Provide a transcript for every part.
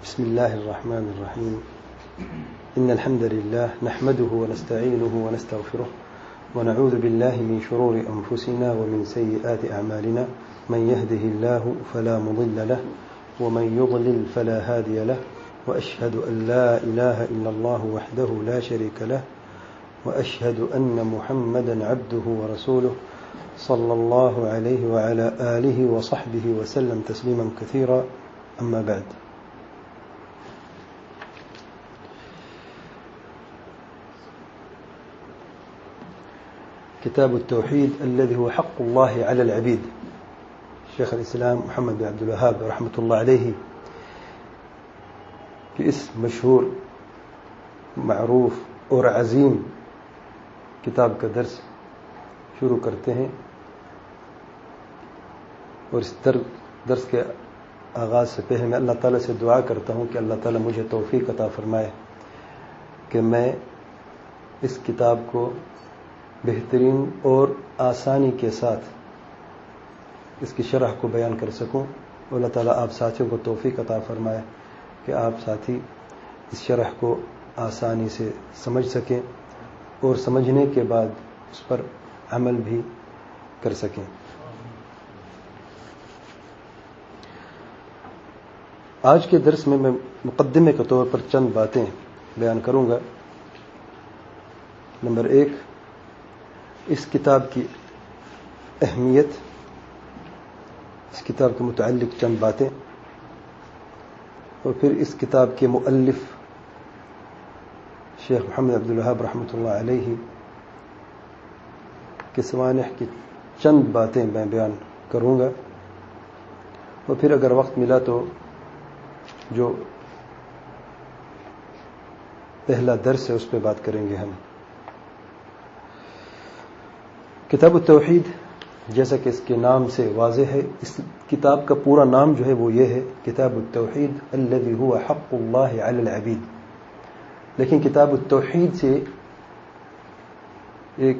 بسم الله الرحمن الرحيم. إن الحمد لله نحمده ونستعينه ونستغفره ونعوذ بالله من شرور أنفسنا ومن سيئات أعمالنا من يهده الله فلا مضل له ومن يضلل فلا هادي له وأشهد أن لا إله إلا الله وحده لا شريك له وأشهد أن محمدا عبده ورسوله صلى الله عليه وعلى آله وصحبه وسلم تسليما كثيرا. أما بعد. كتاب التوحيد الذي هو حق الله على العبيد. شيخ الإسلام محمد بن عبد الوهاب رحمة الله عليه في اسم مشهور معروف اور عظیم کتاب کا درس شروع کرتے ہیں، اور اس درس کے آغاز سے پہلے میں اللہ تعالیٰ سے دعا کرتا ہوں کہ اللہ تعالیٰ مجھے توفیق عطا فرمائے کہ میں اس کتاب کو بہترین اور آسانی کے ساتھ اس کی شرح کو بیان کر سکوں. اللہ تعالیٰ آپ ساتھیوں کو توفیق عطا فرمائے کہ آپ ساتھی اس شرح کو آسانی سے سمجھ سکیں اور سمجھنے کے بعد اس پر عمل بھی کر سکیں. آج کے درس میں مقدمے کے طور پر چند باتیں بیان کروں گا. نمبر 1، اس کتاب کی اہمیت، اس کتاب کے متعلق چند باتیں، اور پھر اس کتاب کے مؤلف شیخ محمد عبد الوہاب رحمۃ اللہ علیہ کے سوانح کی چند باتیں میں بیان کروں گا، اور پھر اگر وقت ملا تو جو پہلا درس ہے اس پہ بات کریں گے ہم. کتاب التوحید جیسا کہ اس کے نام سے واضح ہے، اس کتاب کا پورا نام جو ہے وہ یہ ہے، کتاب التوحید الذی هو حق اللہ علی العبید. لیکن کتاب التوحید سے ایک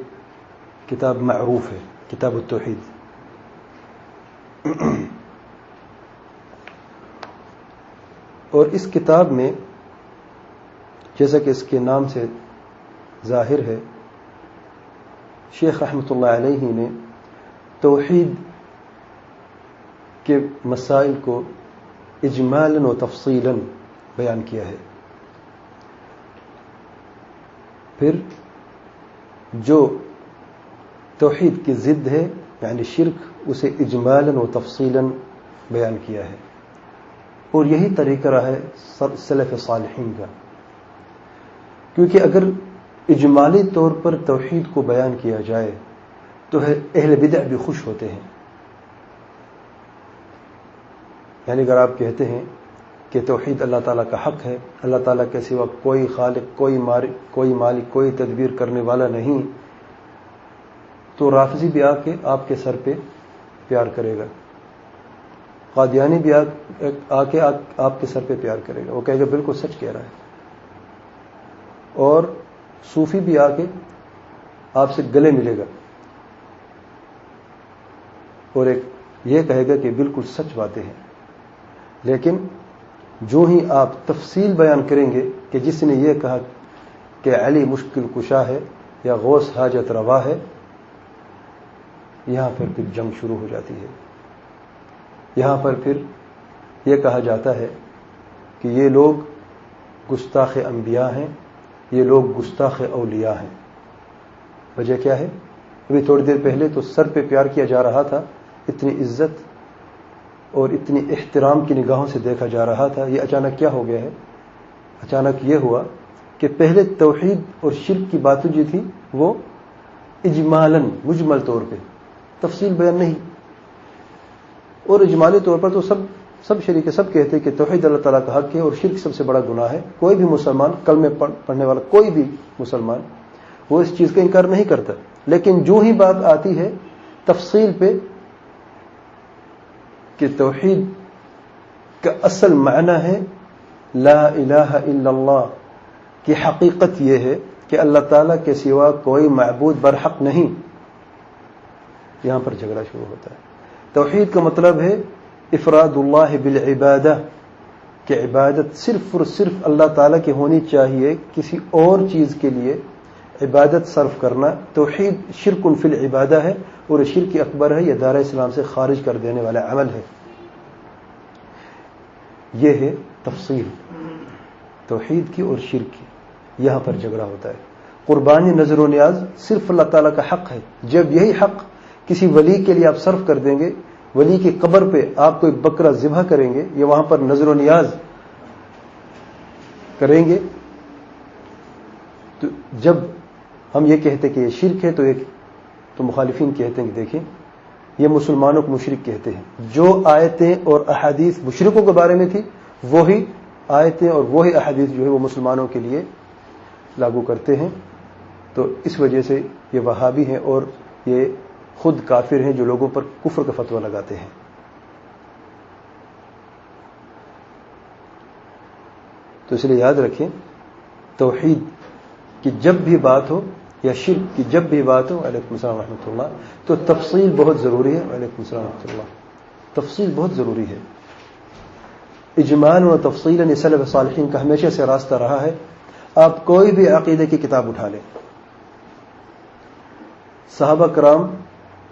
کتاب معروف ہے، کتاب التوحید. اور اس کتاب میں جیسا کہ اس کے نام سے ظاہر ہے، شیخ رحمۃ اللہ علیہ نے توحید کے مسائل کو اجمالاً و تفصیلاً بیان کیا ہے. پھر جو توحید کی ضد ہے یعنی شرک، اسے اجمالاً و تفصیلاً بیان کیا ہے. اور یہی طریقہ رہا ہے سلف صالحین کا، کیونکہ اگر اجمالی طور پر توحید کو بیان کیا جائے تو اہل بدع بھی خوش ہوتے ہیں. یعنی اگر آپ کہتے ہیں کہ توحید اللہ تعالیٰ کا حق ہے، اللہ تعالیٰ کے سوا کوئی خالق، کوئی مالک، کوئی تدبیر کرنے والا نہیں، تو رافضی بھی آپ کے سر پہ پیار کرے گا، قادیانی بھی آ کے آپ کے سر پہ پیار کرے گا، وہ کہے گا بالکل سچ کہہ رہا ہے. اور صوفی بھی آ کے آپ سے گلے ملے گا اور ایک یہ کہے گا کہ بالکل سچ باتیں ہیں. لیکن جو ہی آپ تفصیل بیان کریں گے کہ جس نے یہ کہا کہ علی مشکل کشا ہے یا غوث حاجت روا ہے، یہاں پھر جنگ شروع ہو جاتی ہے. یہاں پر پھر یہ کہا جاتا ہے کہ یہ لوگ گستاخ انبیاء ہیں، یہ لوگ گستاخ اولیاء ہیں. وجہ کیا ہے؟ ابھی تھوڑی دیر پہلے تو سر پہ پیار کیا جا رہا تھا، اتنی عزت اور اتنی احترام کی نگاہوں سے دیکھا جا رہا تھا. یہ اچانک کیا ہو گیا ہے؟ اچانک یہ ہوا کہ پہلے توحید اور شرک کی باتیں جو تھی وہ اجمالاً مجمل طور پہ، تفصیل بیان نہیں. اور اجمالی طور پر تو سب شریک سب کہتے ہیں کہ توحید اللہ تعالیٰ کا حق ہے اور شرک سب سے بڑا گناہ ہے. کوئی بھی مسلمان، کلمے پڑھنے والا کوئی بھی مسلمان، وہ اس چیز کا انکار نہیں کرتا. لیکن جو ہی بات آتی ہے تفصیل پہ کہ توحید کا اصل معنی ہے لا الہ الا اللہ، کی حقیقت یہ ہے کہ اللہ تعالیٰ کے سوا کوئی معبود برحق نہیں، یہاں پر جھگڑا شروع ہوتا ہے. توحید کا مطلب ہے افراد اللہ بالعبادہ، کہ عبادت صرف اور صرف اللہ تعالیٰ کی ہونی چاہیے، کسی اور چیز کے لیے عبادت صرف کرنا توحید شرک فی العبادہ ہے، اور یہ شرک اکبر ہے، یہ دار اسلام سے خارج کر دینے والا عمل ہے۔ یہ ہے تفصیل توحید کی اور شرک کی، یہاں پر جھگڑا ہوتا ہے۔ قربانی، نذر و نیاز صرف اللہ تعالیٰ کا حق ہے، جب یہی حق کسی ولی کے لیے آپ صرف کر دیں گے، ولی کی قبر پہ آپ کوئی بکرا ذبح کریں گے یا وہاں پر نذر و نیاز کریں گے، تو جب ہم یہ کہتے کہ یہ شرک ہے تو مخالفین کہتے ہیں کہ دیکھیں یہ مسلمانوں کو مشرک کہتے ہیں۔ جو آیتیں اور احادیث مشرکوں کے بارے میں تھی وہی آیتیں اور وہی احادیث جو ہے وہ مسلمانوں کے لیے لاگو کرتے ہیں۔ تو اس وجہ سے یہ وہابی ہیں اور یہ خود کافر ہیں جو لوگوں پر کفر کا فتویٰ لگاتے ہیں۔ تو اس لیے یاد رکھیں، توحید کی جب بھی بات ہو یا شرک کی جب بھی بات ہو، وعلیکم السلام ورحمۃ اللہ، تو تفصیل بہت ضروری ہے۔ وعلیکم السلام ورحمۃ اللہ، تفصیل بہت ضروری ہے۔ اجمال و تفصیل یہ سلف صالحین کا ہمیشہ سے راستہ رہا ہے۔ آپ کوئی بھی عقیدے کی کتاب اٹھا لیں، صحابہ کرام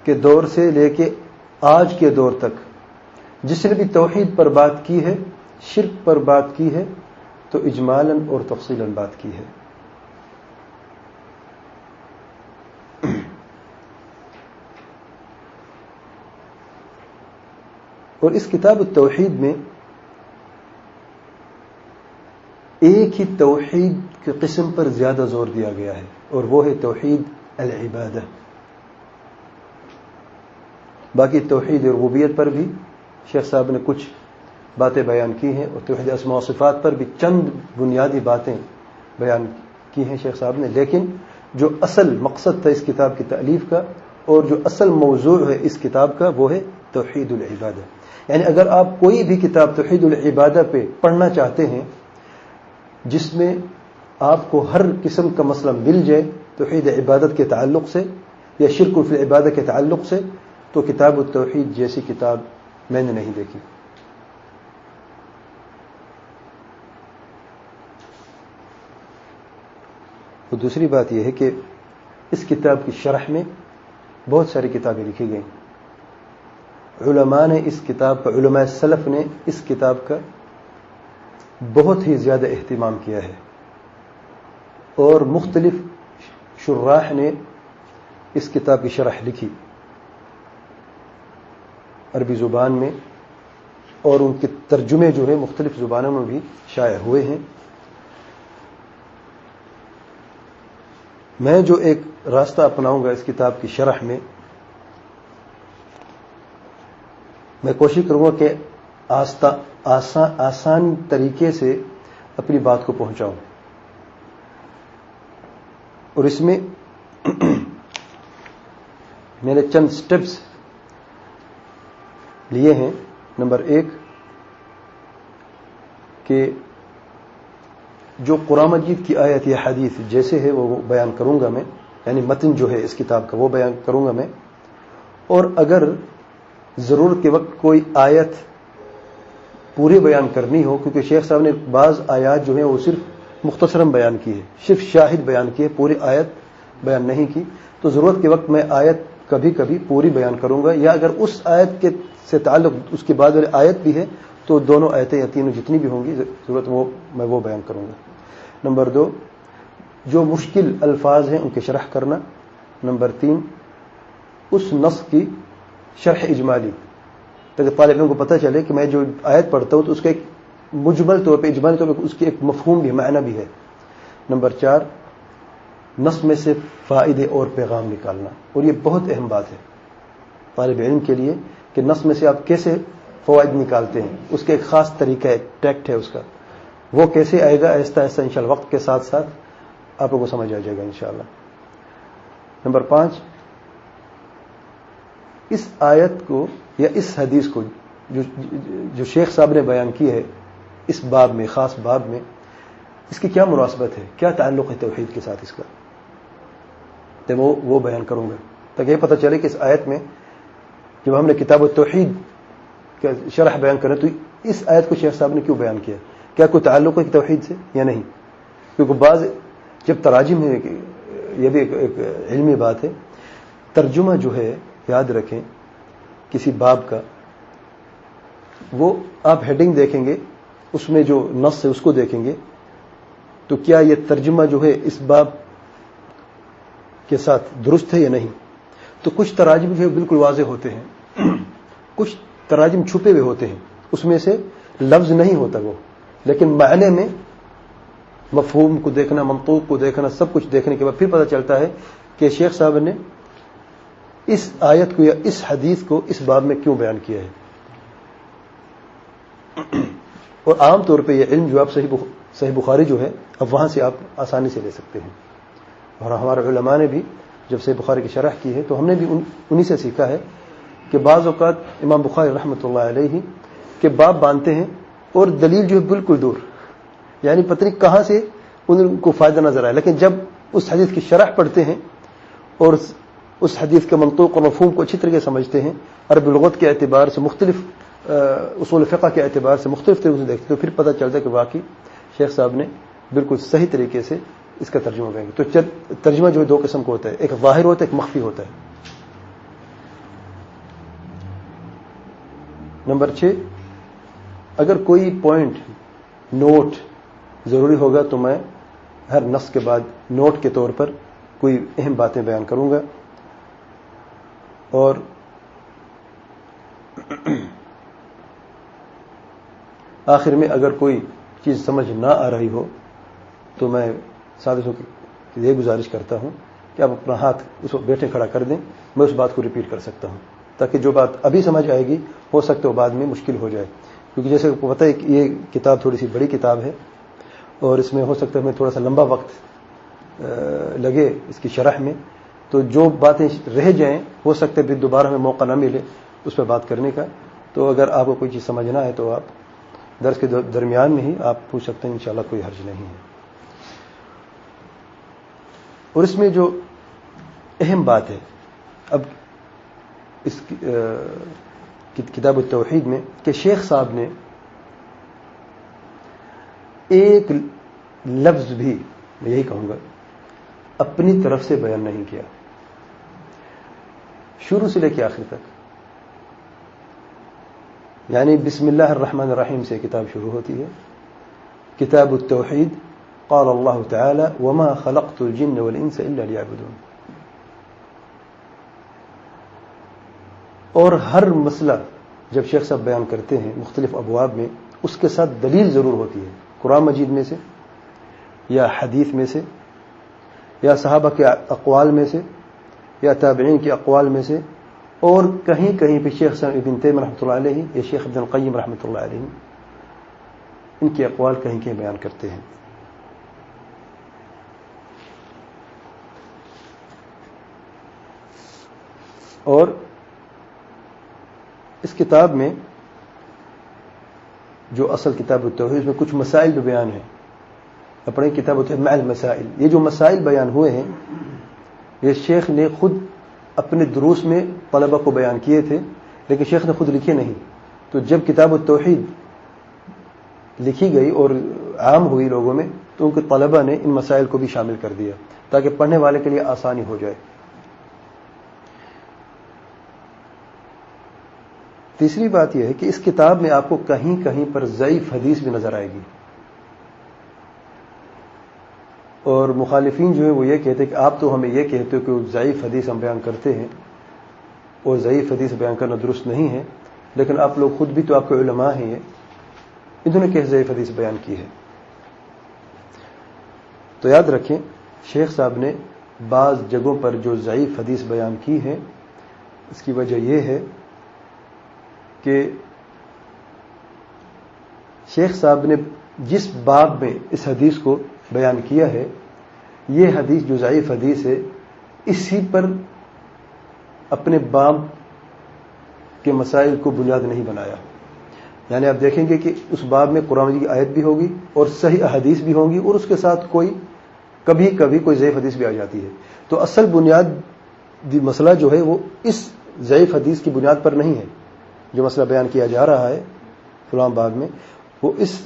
کے دور سے لے کے آج کے دور تک جس نے بھی توحید پر بات کی ہے، شرک پر بات کی ہے، تو اجمالاً اور تفصیلاً بات کی ہے۔ اور اس کتاب التوحید میں ایک ہی توحید کی قسم پر زیادہ زور دیا گیا ہے، اور وہ ہے توحید العبادہ۔ باقی توحید ربوبیت پر بھی شیخ صاحب نے کچھ باتیں بیان کی ہیں، اور توحید اسماء و صفات پر بھی چند بنیادی باتیں بیان کی ہیں شیخ صاحب نے، لیکن جو اصل مقصد تھا اس کتاب کی تألیف کا اور جو اصل موضوع ہے اس کتاب کا وہ ہے توحید العبادہ۔ یعنی اگر آپ کوئی بھی کتاب توحید العبادہ پہ پڑھنا چاہتے ہیں جس میں آپ کو ہر قسم کا مسئلہ مل جائے توحید عبادت کے تعلق سے یا شرک فی العبادہ کے تعلق سے، تو کتاب التوحید جیسی کتاب میں نے نہیں دیکھی۔ اور دوسری بات یہ ہے کہ اس کتاب کی شرح میں بہت ساری کتابیں لکھی گئیں۔ علماء نے اس کتاب کا، علماء سلف نے اس کتاب کا بہت ہی زیادہ اہتمام کیا ہے، اور مختلف شراح نے اس کتاب کی شرح لکھی عربی زبان میں، اور ان کے ترجمے جو ہیں مختلف زبانوں میں بھی شائع ہوئے ہیں۔ میں جو ایک راستہ اپناؤں گا اس کتاب کی شرح میں، میں کوشش کروں گا کہ آسان طریقے سے اپنی بات کو پہنچاؤں، اور اس میں میں نے چند سٹیپس لیے ہیں۔ نمبر 1 کہ جو قرآن مجید کی آیت یا حدیث جیسے ہے وہ بیان کروں گا میں، یعنی متن جو ہے اس کتاب کا وہ بیان کروں گا میں، اور اگر ضرورت کے وقت کوئی آیت پوری بیان کرنی ہو، کیونکہ شیخ صاحب نے بعض آیات جو ہیں وہ صرف مختصراً بیان کی ہے، صرف شاہد بیان کی ہے، پوری آیت بیان نہیں کی، تو ضرورت کے وقت میں آیت کبھی کبھی پوری بیان کروں گا، یا اگر اس آیت کے سے تعلق اس کے بعد والی آیت بھی ہے تو دونوں آیتیں یا تینوں جتنی بھی ہوں گی ضرورت میں وہ بیان کروں گا۔ نمبر 2 جو مشکل الفاظ ہیں ان کی شرح کرنا۔ نمبر 3 اس نص کی شرح اجمالی، تاکہ طالب علم کو پتہ چلے کہ میں جو آیت پڑھتا ہوں تو اس کا ایک مجمل طور پہ، اجمالی طور پہ اس کی ایک مفہوم بھی، معنی بھی ہے۔ نمبر 4 نص میں سے فائدے اور پیغام نکالنا، اور یہ بہت اہم بات ہے طالب علم کے لیے کہ نص میں سے آپ کیسے فوائد نکالتے ہیں، اس کا ایک خاص طریقہ ہے، ٹیکٹ ہے اس کا، وہ کیسے آئے گا آہستہ آہستہ انشاءاللہ وقت کے ساتھ ساتھ آپ لوگوں کو سمجھ آ جائے گا انشاءاللہ۔ نمبر 5 اس آیت کو یا اس حدیث کو جو شیخ صاحب نے بیان کی ہے اس باب میں، خاص باب میں، اس کی کیا مناسبت ہے، کیا تعلق ہے توحید کے ساتھ اس کا، تو وہ بیان کروں گا، تاکہ یہ پتہ چلے کہ اس آیت میں جب ہم نے کتاب التوحید کا شرح بیان کرنا تو اس آیت کو شیخ صاحب نے کیوں بیان کیا؟ کیا کوئی تعلق ہے توحید سے یا نہیں؟ کیونکہ بعض جب تراجم ہے، یہ بھی ایک علمی بات ہے، ترجمہ جو ہے یاد رکھیں کسی باب کا، وہ آپ ہیڈنگ دیکھیں گے، اس میں جو نص ہے اس کو دیکھیں گے تو کیا یہ ترجمہ جو ہے اس باب کے ساتھ درست ہے یا نہیں؟ تو کچھ تراجم جو ہے بالکل واضح ہوتے ہیں، کچھ تراجم چھپے ہوئے ہوتے ہیں، اس میں سے لفظ نہیں ہوتا وہ، لیکن معنی میں مفہوم کو دیکھنا، منطوق کو دیکھنا، سب کچھ دیکھنے کے بعد پھر پتہ چلتا ہے کہ شیخ صاحب نے اس آیت کو یا اس حدیث کو اس باب میں کیوں بیان کیا ہے۔ اور عام طور پہ یہ علم جو آپ صحیح بخاری جو ہے اب وہاں سے آپ آسانی سے لے سکتے ہیں، اور ہمارے علماء نے بھی جب صحیح بخاری کی شرح کی ہے تو ہم نے بھی انہی سے سیکھا ہے کہ بعض اوقات امام بخاری رحمۃ اللہ علیہ کے باب باندھتے ہیں اور دلیل جو ہے بالکل دور، یعنی پتہ نہیں کہاں سے ان کو فائدہ نظر آئے، لیکن جب اس حدیث کی شرح پڑھتے ہیں اور اس حدیث کے منطوق اور مفہوم کو اچھی طریقے سے سمجھتے ہیں، عربی لغت کے اعتبار سے مختلف اصول فقہ کے اعتبار سے مختلف طریقے سے دیکھتے ہیں، تو پھر پتہ چلتا ہے کہ واقعی شیخ صاحب نے بالکل صحیح طریقے سے اس کا ترجمہ کریں گے۔ تو ترجمہ جو ہے دو قسم کا ہوتا ہے، ایک ظاہر ہوتا ہے، ایک مخفی ہوتا ہے۔ نمبر 6، اگر کوئی پوائنٹ نوٹ ضروری ہوگا تو میں ہر نص کے بعد نوٹ کے طور پر کوئی اہم باتیں بیان کروں گا، اور آخر میں اگر کوئی چیز سمجھ نہ آ رہی ہو تو میں ساتھیوں کی یہ گزارش کرتا ہوں کہ آپ اپنا ہاتھ اس وقت بیٹھے کھڑا کر دیں، میں اس بات کو ریپیٹ کر سکتا ہوں، تاکہ جو بات ابھی سمجھ آئے گی ہو سکتا ہے بعد میں مشکل ہو جائے، کیونکہ جیسے آپ کو پتہ ہے کہ یہ کتاب تھوڑی سی بڑی کتاب ہے اور اس میں ہو سکتا ہے ہمیں تھوڑا سا لمبا وقت لگے اس کی شرح میں، تو جو باتیں رہ جائیں ہو سکتا ہے پھر دوبارہ ہمیں موقع نہ ملے اس پہ بات کرنے کا۔ تو اگر آپ کو کوئی چیز سمجھنا ہے تو آپ درس کے درمیان میں ہی آپ پوچھ سکتے ہیں، انشاءاللہ کوئی حرج نہیں ہے۔ اور اس میں جو اہم بات ہے، اب اس کتاب التوحید میں، کہ شیخ صاحب نے ایک لفظ بھی، میں یہی کہوں گا، اپنی طرف سے بیان نہیں کیا، شروع سے لے کے آخر تک، یعنی بسم اللہ الرحمن الرحیم سے کتاب شروع ہوتی ہے، کتاب التوحید، قال اللہ تعالی وما خلقت الجن والانس الا لیعبدون، اور ہر مسئلہ جب شیخ صاحب بیان کرتے ہیں مختلف ابواب میں، اس کے ساتھ دلیل ضرور ہوتی ہے، قرآن مجید میں سے یا حدیث میں سے یا صحابہ کے اقوال میں سے یا تابعین کے اقوال میں سے، اور کہیں کہیں پہ شیخ صاحب ابن تیمیہ رحمۃ اللہ علیہ یا شیخ ابن القیم رحمۃ اللہ علیہ ان کے اقوال کہیں کہیں بیان کرتے ہیں۔ اور اس کتاب میں جو اصل کتاب التوحید میں کچھ مسائل بھی بیان ہیں، اپنے کتاب التوحید مع المسائل، یہ جو مسائل بیان ہوئے ہیں یہ شیخ نے خود اپنے دروس میں طلبہ کو بیان کیے تھے، لیکن شیخ نے خود لکھے نہیں، تو جب کتاب التوحید لکھی گئی اور عام ہوئی لوگوں میں تو ان کے طلبہ نے ان مسائل کو بھی شامل کر دیا تاکہ پڑھنے والے کے لیے آسانی ہو جائے۔ تیسری بات یہ ہے کہ اس کتاب میں آپ کو کہیں کہیں پر ضعیف حدیث بھی نظر آئے گی، اور مخالفین جو ہیں وہ یہ کہتے ہیں کہ آپ تو ہمیں یہ کہتے ہو کہ ضعیف حدیث ہم بیان کرتے ہیں اور ضعیف حدیث بیان کرنا درست نہیں ہے، لیکن آپ لوگ خود بھی تو آپ کے علماء ہیں، انہوں نے کیسے ضعیف حدیث بیان کی ہے؟ تو یاد رکھیں شیخ صاحب نے بعض جگہوں پر جو ضعیف حدیث بیان کی ہے اس کی وجہ یہ ہے کہ شیخ صاحب نے جس باب میں اس حدیث کو بیان کیا ہے یہ حدیث جو ضعیف حدیث ہے اسی پر اپنے باب کے مسائل کو بنیاد نہیں بنایا، یعنی آپ دیکھیں گے کہ اس باب میں قرآن مجید کی آیت بھی ہوگی اور صحیح احادیث بھی ہوں گی اور اس کے ساتھ کبھی کبھی کوئی ضعیف حدیث بھی آ جاتی ہے، تو اصل بنیادی مسئلہ جو ہے وہ اس ضعیف حدیث کی بنیاد پر نہیں ہے، جو مسئلہ بیان کیا جا رہا ہے فلاں باب میں، وہ اس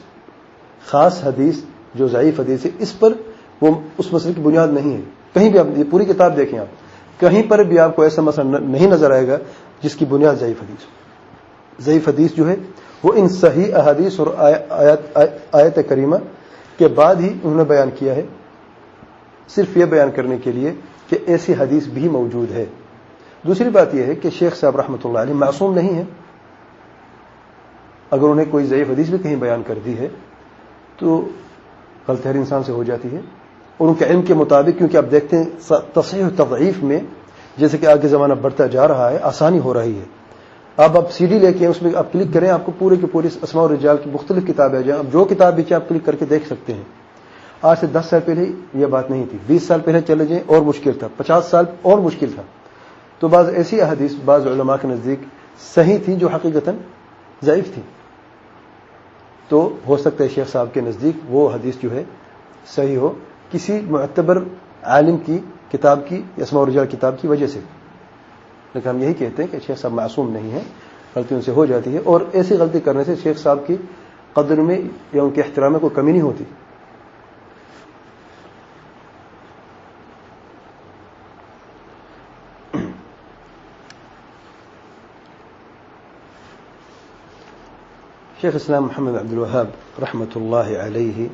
خاص حدیث جو ضعیف حدیث ہے اس پر وہ اس مسئلے کی بنیاد نہیں ہے. کہیں بھی آپ یہ پوری کتاب دیکھیں، آپ کہیں پر بھی آپ کو ایسا مسئلہ نہیں نظر آئے گا جس کی بنیاد ضعیف حدیث ہو. ضعیف حدیث جو ہے وہ ان صحیح احادیث اور آیت کریمہ کے بعد ہی انہوں نے بیان کیا ہے، صرف یہ بیان کرنے کے لیے کہ ایسی حدیث بھی موجود ہے. دوسری بات یہ ہے کہ شیخ صاحب رحمۃ اللہ علیہ معصوم نہیں ہے. اگر انہیں کوئی ضعیف حدیث بھی کہیں بیان کر دی ہے تو غلطی ہر انسان سے ہو جاتی ہے، اور ان کے علم کے مطابق، کیونکہ آپ دیکھتے ہیں تصحیح و تضعیف میں جیسے کہ آگے زمانہ بڑھتا جا رہا ہے آسانی ہو رہی ہے. آپ سی ڈی لے کے اس میں آپ کلک کریں، آپ کو پورے کے پورے اسماء الرجال کی مختلف کتابیں جائیں، اب جو کتاب بھی آپ کلک کر کے دیکھ سکتے ہیں. آج سے 10 سال پہلے یہ بات نہیں تھی، 20 سال پہلے چلے جائیں اور مشکل تھا، 50 سال اور مشکل تھا. تو بعض ایسی احادیث بعض علماء کے نزدیک صحیح تھی جو حقیقتاً ضعیف تھی. تو ہو سکتا ہے شیخ صاحب کے نزدیک وہ حدیث جو ہے صحیح ہو کسی معتبر عالم کی کتاب کی، اسماء الرجال کتاب کی وجہ سے. لیکن ہم یہی کہتے ہیں کہ شیخ صاحب معصوم نہیں ہیں، غلطی ان سے ہو جاتی ہے، اور ایسی غلطی کرنے سے شیخ صاحب کی قدر میں یا ان کے احترام میں کوئی کمی نہیں ہوتی. شیخ اسلام محمد عبد الوہاب رحمۃ اللہ علیہ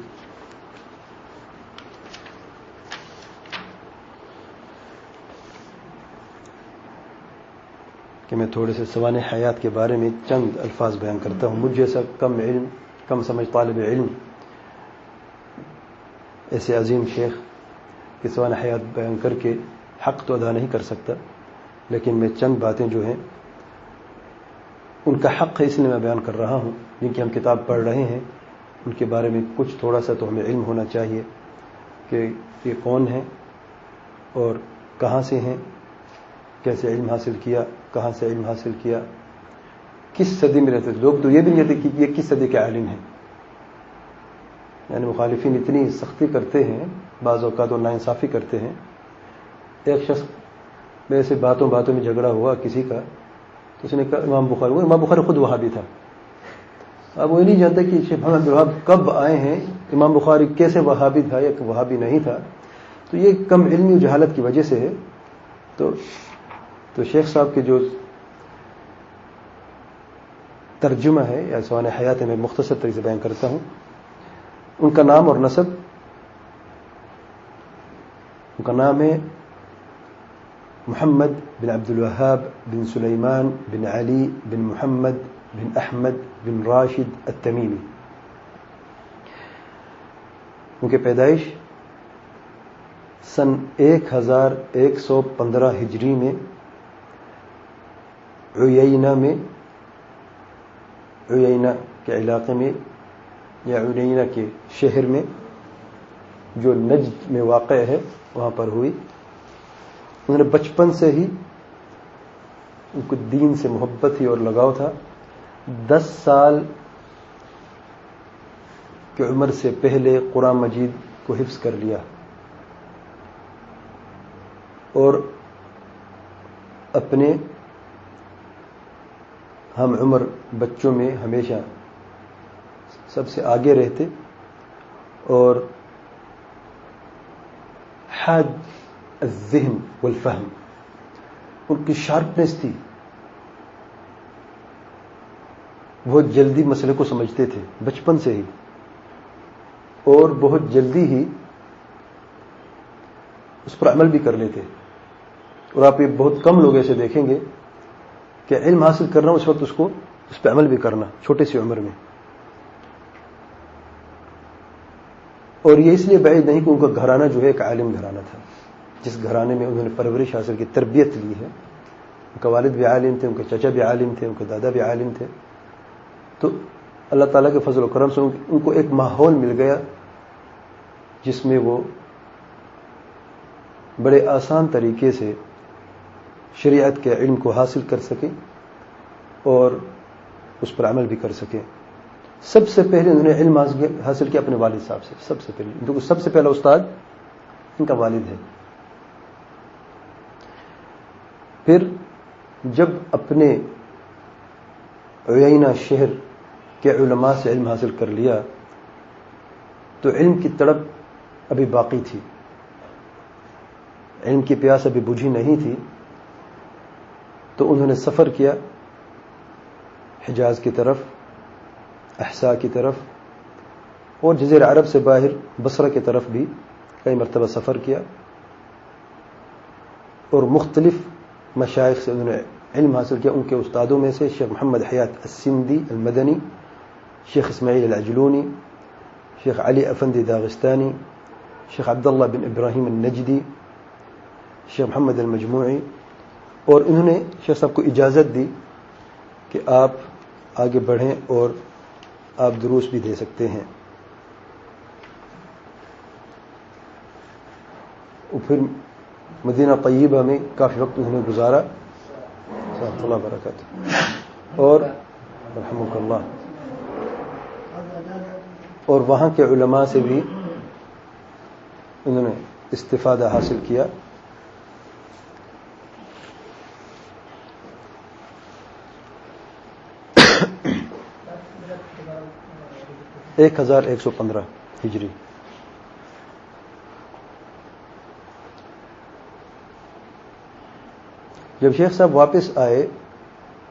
کہ میں تھوڑے سے سوانح حیات کے بارے میں چند الفاظ بیان کرتا ہوں. مجھ جیسا کم سمجھ طالب علم ایسے عظیم شیخ کی سوانح حیات بیان کر کے حق تو ادا نہیں کر سکتا، لیکن میں چند باتیں جو ہیں ان کا حق ہے اس لیے میں بیان کر رہا ہوں. جن کی ہم کتاب پڑھ رہے ہیں ان کے بارے میں کچھ تھوڑا سا تو ہمیں علم ہونا چاہیے کہ یہ کون ہیں اور کہاں سے ہیں، کیسے علم حاصل کیا، کہاں سے علم حاصل کیا، کس صدی میں رہتے تھے. لوگ تو یہ بھی نہیں کہتے کہ یہ کس صدی کے عالم ہیں. یعنی مخالفین اتنی سختی کرتے ہیں، بعض اوقات اور ناانصافی کرتے ہیں. ایک شخص میرے سے باتوں میں جھگڑا ہوا کسی کا، تو اس نے کہا امام بخاری خود وہابی تھا. اب وہ نہیں جانتے کہ شیخ محمد عبد الوہاب کب آئے ہیں، امام بخاری کیسے وہابی تھا یا وہابی نہیں تھا. تو یہ کم علمی و جہالت کی وجہ سے ہے. تو شیخ صاحب کے جو ترجمہ ہے یا سوانح حیات میں مختصر طریقے سے بیان کرتا ہوں. ان کا نام اور نسب، ان کا نام ہے محمد بن عبد الوہاب بن سلیمان بن علی بن محمد بن احمد بن راشد التمیمی. ان کی پیدائش سن 1115 ہجری میں عیینہ کے علاقے میں یا عیینہ کے شہر میں جو نجد میں واقع ہے وہاں پر ہوئی. انہوں نے بچپن سے ہی ان کو دین سے محبت تھی اور لگاؤ تھا. 10 سال کی عمر سے پہلے قرآن مجید کو حفظ کر لیا اور اپنے ہم عمر بچوں میں ہمیشہ سب سے آگے رہتے اور حاد الذہن والفہم، ان کی شارپنس تھی. بہت جلدی مسئلے کو سمجھتے تھے بچپن سے ہی، اور بہت جلدی ہی اس پر عمل بھی کر لیتے. اور آپ یہ بہت کم لوگ ایسے دیکھیں گے کہ علم حاصل کرنا اس وقت اس پہ عمل بھی کرنا چھوٹے سی عمر میں. اور یہ اس لیے بعید نہیں کہ ان کا گھرانہ جو ہے ایک عالم گھرانہ تھا، جس گھرانے میں انہوں نے پرورش حاصل کی، تربیت لی ہے. ان کا والد بھی عالم تھے، ان کے چچا بھی عالم تھے، ان کے دادا بھی عالم تھے. تو اللہ تعالیٰ کے فضل و کرم سے ان کو ایک ماحول مل گیا جس میں وہ بڑے آسان طریقے سے شریعت کے علم کو حاصل کر سکیں اور اس پر عمل بھی کر سکیں. سب سے پہلے انہوں نے علم حاصل کیا اپنے والد صاحب سے. سب سے پہلے کیونکہ سب سے پہلا استاد ان کا والد ہے. پھر جب اپنے عیینہ شہر کہ علماء سے علم حاصل کر لیا تو علم کی تڑپ ابھی باقی تھی، علم کی پیاس ابھی بجھی نہیں تھی، تو انہوں نے سفر کیا حجاز کی طرف، احساء کی طرف، اور جزیرہ عرب سے باہر بصرہ کی طرف بھی کئی مرتبہ سفر کیا، اور مختلف مشائخ سے انہوں نے علم حاصل کیا۔ ان کے استادوں میں سے شیخ محمد حیات السندی المدنی، شیخ اسماعیل العجلونی، شیخ علی افندی داغستانی، شیخ عبداللہ بن ابراہیم النجدی، شیخ محمد المجموعی، اور انہوں نے شیخ صاحب کو اجازت دی کہ آپ آگے بڑھیں اور آپ دروس بھی دے سکتے ہیں۔ اور پھر مدینہ طیبہ میں کافی وقت انہوں نے گزارا، رحمۃ اللہ وبرکاتہ، اور رحمک اللہ، اور وہاں کے علماء سے بھی انہوں نے استفادہ حاصل کیا۔ 1115 ہجری۔ جب شیخ صاحب واپس آئے،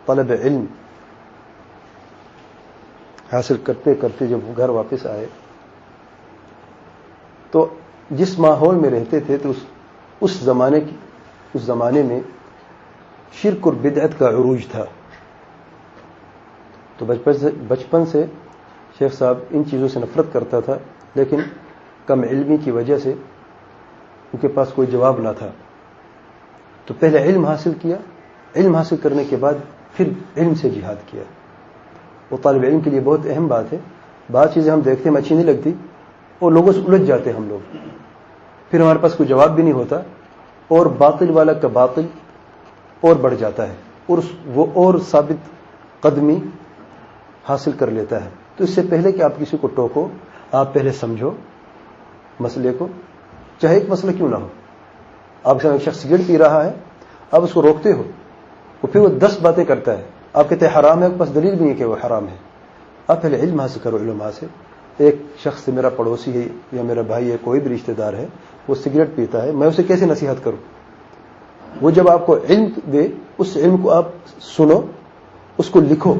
طلب علم حاصل کرتے کرتے جب وہ گھر واپس آئے تو جس ماحول میں رہتے تھے تو اس زمانے میں شرک اور بدعت کا عروج تھا، تو بچپن سے شیخ صاحب ان چیزوں سے نفرت کرتا تھا، لیکن کم علمی کی وجہ سے ان کے پاس کوئی جواب نہ تھا، تو پہلے علم حاصل کیا، علم حاصل کرنے کے بعد پھر علم سے جہاد کیا۔ وہ طالب علم کے لیے بہت اہم بات ہے۔ بعض چیزیں ہم دیکھتے ہیں اچھی نہیں لگتی اور لوگوں سے الجھ جاتے ہیں ہم لوگ، پھر ہمارے پاس کوئی جواب بھی نہیں ہوتا، اور باطل والا کا باطل اور بڑھ جاتا ہے، اور وہ اور ثابت قدمی حاصل کر لیتا ہے۔ تو اس سے پہلے کہ آپ کسی کو ٹوکو، آپ پہلے سمجھو مسئلے کو، چاہے ایک مسئلہ کیوں نہ ہو۔ آپ کے ایک شخص سگریٹ پی رہا ہے، آپ اس کو روکتے ہو، اور پھر وہ 10 باتیں کرتا ہے، آپ کہتے ہیں حرام ہے، آپ کے پاس دلیل بھی نہیں کہ وہ حرام ہے۔ آپ پہلے علم حاصل کرو علماء سے۔ ایک شخص سے، میرا پڑوسی ہے یا میرا بھائی ہے، کوئی بھی رشتہ دار ہے، وہ سگریٹ پیتا ہے، میں اسے کیسے نصیحت کروں؟ وہ جب آپ کو علم دے، اس علم کو آپ سنو، اس کو لکھو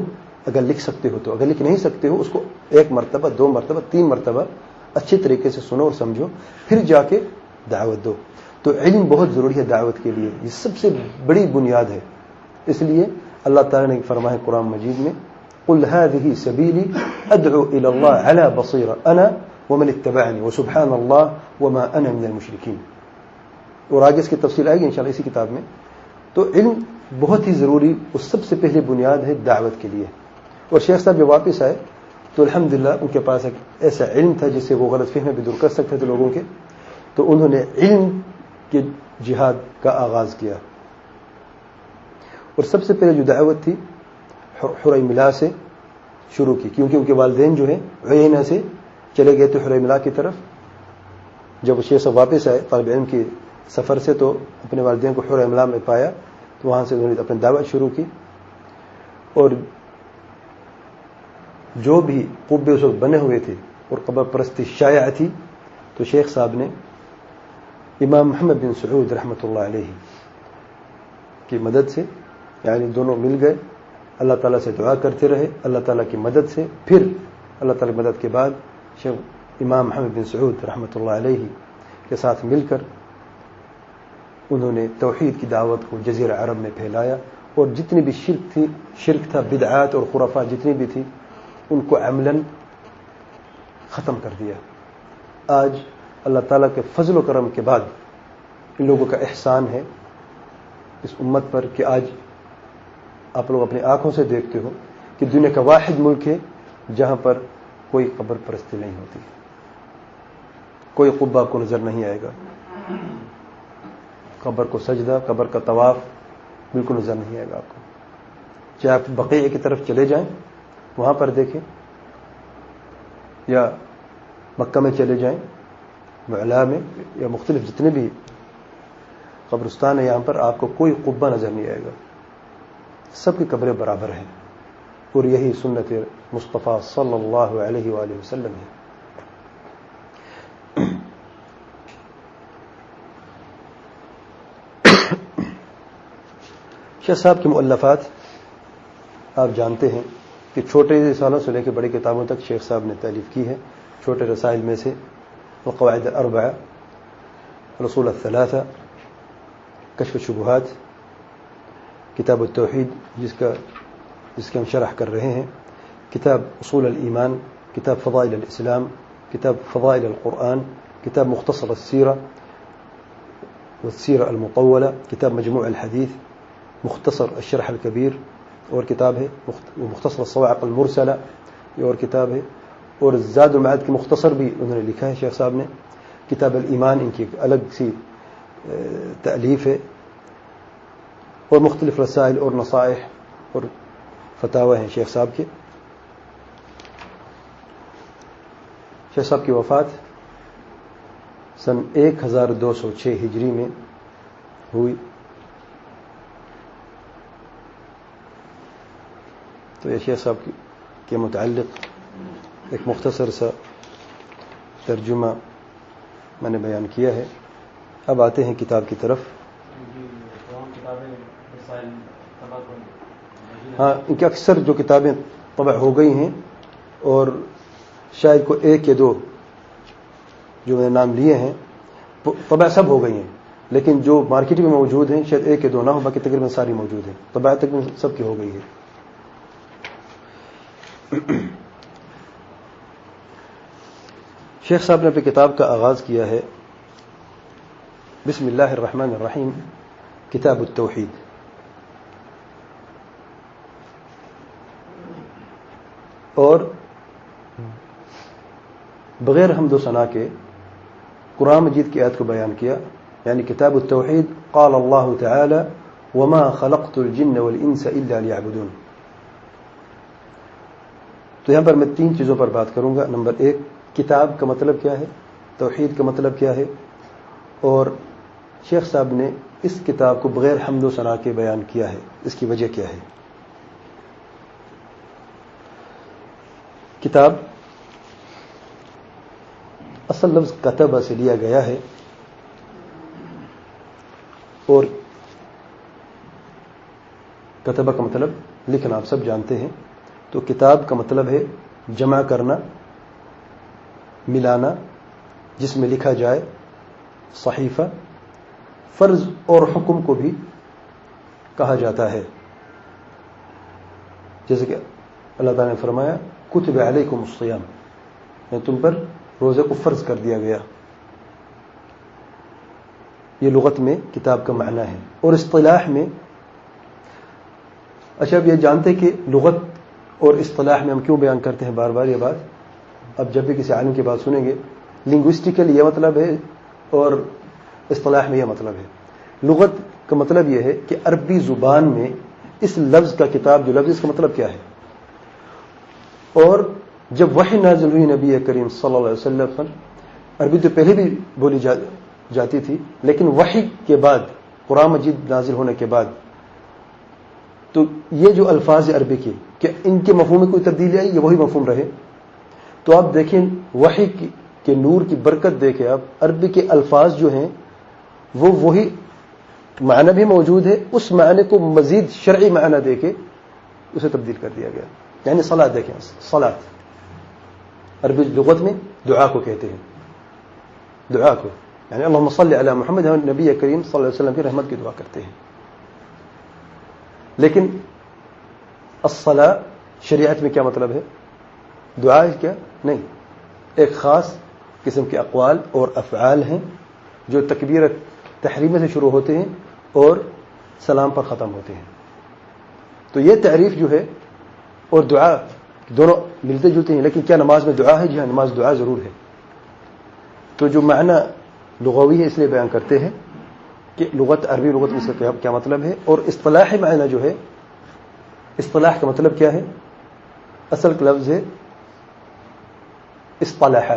اگر لکھ سکتے ہو تو، اگر لکھ نہیں سکتے ہو اس کو 1 مرتبہ 2 مرتبہ 3 مرتبہ اچھے طریقے سے سنو اور سمجھو، پھر جا کے دعوت دو۔ تو علم بہت ضروری ہے دعوت کے لیے، یہ سب سے بڑی بنیاد ہے۔ اس لیے اللہ تعالیٰ نے فرمایا قرآن مجید میں، قل هذه سبیلی ادعو الى اللہ علی بصیرہ انا ومن اتبعنی وسبحان اللہ وما انا من المشرکین، اور آگے اس کی تفصیل آئے گی انشاءاللہ اسی کتاب میں۔ تو علم بہت ہی ضروری، اس سب سے پہلے بنیاد ہے دعوت کے لیے۔ اور شیخ صاحب جب واپس آئے تو الحمدللہ ان کے پاس ایک ایسا علم تھا جس سے وہ غلط فہمی بھی دور کر سکتے تھے لوگوں کے، تو انہوں نے علم کے جہاد کا آغاز کیا۔ اور سب سے پہلے جو دعوت تھی حریملہ سے شروع کی، کیونکہ ان کے والدین جو ہیں عینہ سے چلے گئے تھے حریملہ کی طرف۔ جب شیخ صاحب واپس آئے طالب علم کے سفر سے تو اپنے والدین کو حریملہ میں پایا، تو وہاں سے انہوں نے اپنی دعوت شروع کی۔ اور جو بھی قبے اس وقت بنے ہوئے تھے اور قبر پرستی شائع تھی، تو شیخ صاحب نے امام محمد بن سعود رحمۃ اللہ علیہ کی مدد سے، یعنی دونوں مل گئے، اللہ تعالیٰ سے دعا کرتے رہے، اللہ تعالیٰ کی مدد سے، پھر اللہ تعالیٰ کی مدد کے بعد شیخ امام محمد بن سعود رحمۃ اللہ علیہ کے ساتھ مل کر انہوں نے توحید کی دعوت کو جزیرہ عرب میں پھیلایا، اور جتنی بھی شرک تھا، بدعات اور خرافات جتنی بھی تھی، ان کو عملاً ختم کر دیا۔ آج اللہ تعالیٰ کے فضل و کرم کے بعد ان لوگوں کا احسان ہے اس امت پر کہ آج آپ لوگ اپنی آنکھوں سے دیکھتے ہو کہ دنیا کا واحد ملک ہے جہاں پر کوئی قبر پرستی نہیں ہوتی، کوئی قبہ آپ کو نظر نہیں آئے گا، قبر کو سجدہ، قبر کا طواف بالکل نظر نہیں آئے گا آپ کو۔ چاہے آپ بقیع کی طرف چلے جائیں، وہاں پر دیکھیں، یا مکہ میں چلے جائیں، معلا میں، یا مختلف جتنے بھی قبرستان ہیں یہاں پر آپ کو کوئی قبہ نظر نہیں آئے گا، سب کی قبریں برابر ہیں، اور یہی سنت مصطفیٰ صلی اللہ علیہ وآلہ وسلم ہے۔ شیخ صاحب کے مؤلفات آپ جانتے ہیں کہ چھوٹے رسالوں سے لے کے بڑی کتابوں تک شیخ صاحب نے تالیف کی ہے۔ چھوٹے رسائل میں سے القواعد الاربعہ، رسول الثلاثہ، کشف الشبہات، کتاب التوحید جس کی ہم شرح کر رہے ہیں، کتاب اصول الایمان، کتاب فضائل الاسلام، کتاب فضائل القرآن، کتاب مختصر السیرہ والسیرہ المطولہ، کتاب مجموع الحدیث، مختصر الشرح الکبیر اور کتاب ہے، مختصر الصواعق المرسلہ یہ اور کتاب ہے، اور زاد المعاد کی مختصر بھی انہوں نے لکھا ہے شیخ صاحب نے۔ کتاب الایمان ان کی ایک الگ سی تألیف ہے، اور مختلف رسائل اور نصائح اور فتاوی ہیں شیخ صاحب کے۔ شیخ صاحب کی وفات سن 1206 ہجری میں ہوئی۔ تو یہ شیخ صاحب کے متعلق ایک مختصر سا ترجمہ میں نے بیان کیا ہے۔ اب آتے ہیں کتاب کی طرف۔ ہاں، ان کی اکثر جو کتابیں طبع ہو گئی ہیں، اور شاید کو ایک یا دو جو میں نے نام لیے ہیں طبع سب ہو گئی ہیں، لیکن جو مارکیٹ میں موجود ہیں شاید ایک یا دو نہ ہو، باقی تقریباً ساری موجود ہیں، طبع تقریباً سب کی ہو گئی ہے۔ شیخ صاحب نے اپنی کتاب کا آغاز کیا ہے بسم اللہ الرحمن الرحیم، کتاب التوحید۔ اور بغیر حمد و ثنا کے قرآن مجید کی آیت کو بیان کیا، یعنی کتاب التوحید، قال اللہ تعالی وما خلقت الجن والانس الا لیعبدون۔ تو یہاں پر میں 3 چیزوں پر بات کروں گا۔ نمبر 1، کتاب کا مطلب کیا ہے، توحید کا مطلب کیا ہے، اور شیخ صاحب نے اس کتاب کو بغیر حمد و ثنا کے بیان کیا ہے، اس کی وجہ کیا ہے۔ کتاب اصل لفظ کتبہ سے لیا گیا ہے، اور کتبہ کا مطلب لکھنا آپ سب جانتے ہیں۔ تو کتاب کا مطلب ہے جمع کرنا، ملانا، جس میں لکھا جائے، صحیفہ۔ فرض اور حکم کو بھی کہا جاتا ہے، جیسے کہ اللہ تعالیٰ نے فرمایا کتب علیکم الصیام، یعنی تم پر روزے کو فرض کر دیا گیا۔ یہ لغت میں کتاب کا معنی ہے۔ اور اصطلاح میں، اچھا اب یہ جانتے کہ لغت اور اصطلاح میں ہم کیوں بیان کرتے ہیں بار بار یہ بات؟ اب جب بھی کسی عالم کی بات سنیں گے، لنگوسٹیکل یہ مطلب ہے اور اصطلاح میں یہ مطلب ہے۔ لغت کا مطلب یہ ہے کہ عربی زبان میں اس لفظ کا کتاب جو لفظ، اس کا مطلب کیا ہے۔ اور جب وحی نازل ہوئی نبی کریم صلی اللہ علیہ وسلم پر، عربی تو پہلے بھی بولی جاتی تھی، لیکن وحی کے بعد، قرآن مجید نازل ہونے کے بعد، تو یہ جو الفاظ عربی کی، کہ ان کے مفہوم میں کوئی تبدیلی آئی، یہ وہی مفہوم رہے۔ تو آپ دیکھیں وحی کے نور کی برکت دیکھیں آپ، عربی کے الفاظ جو ہیں وہ وہی معنی بھی موجود ہے، اس معنی کو مزید شرعی معنی دے کے اسے تبدیل کر دیا گیا۔ یعنی صلاۃ دیکھیں، صلاۃ عربی لغت میں دعا کو کہتے ہیں، دعا کو، یعنی اللہم صلی علی محمد، ہم نبی کریم صلی اللہ علیہ وسلم کی رحمت کی دعا کرتے ہیں۔ لیکن الصلاۃ شریعت میں کیا مطلب ہے؟ دعا ہے کیا؟ نہیں، ایک خاص قسم کے اقوال اور افعال ہیں جو تکبیرت تحریمہ سے شروع ہوتے ہیں اور سلام پر ختم ہوتے ہیں۔ تو یہ تعریف جو ہے اور دعا دونوں ملتے جلتے ہیں، لیکن کیا نماز میں دعا ہے؟ جی ہاں، نماز دعا ضرور ہے۔ تو جو معنی لغوی ہے اس لیے بیان کرتے ہیں کہ لغت، عربی لغت میں اس کا کیا مطلب ہے، اور اصطلاحی معنی جو ہے، اصطلاح کا مطلب کیا ہے؟ اصل کا لفظ ہے اصطلاح،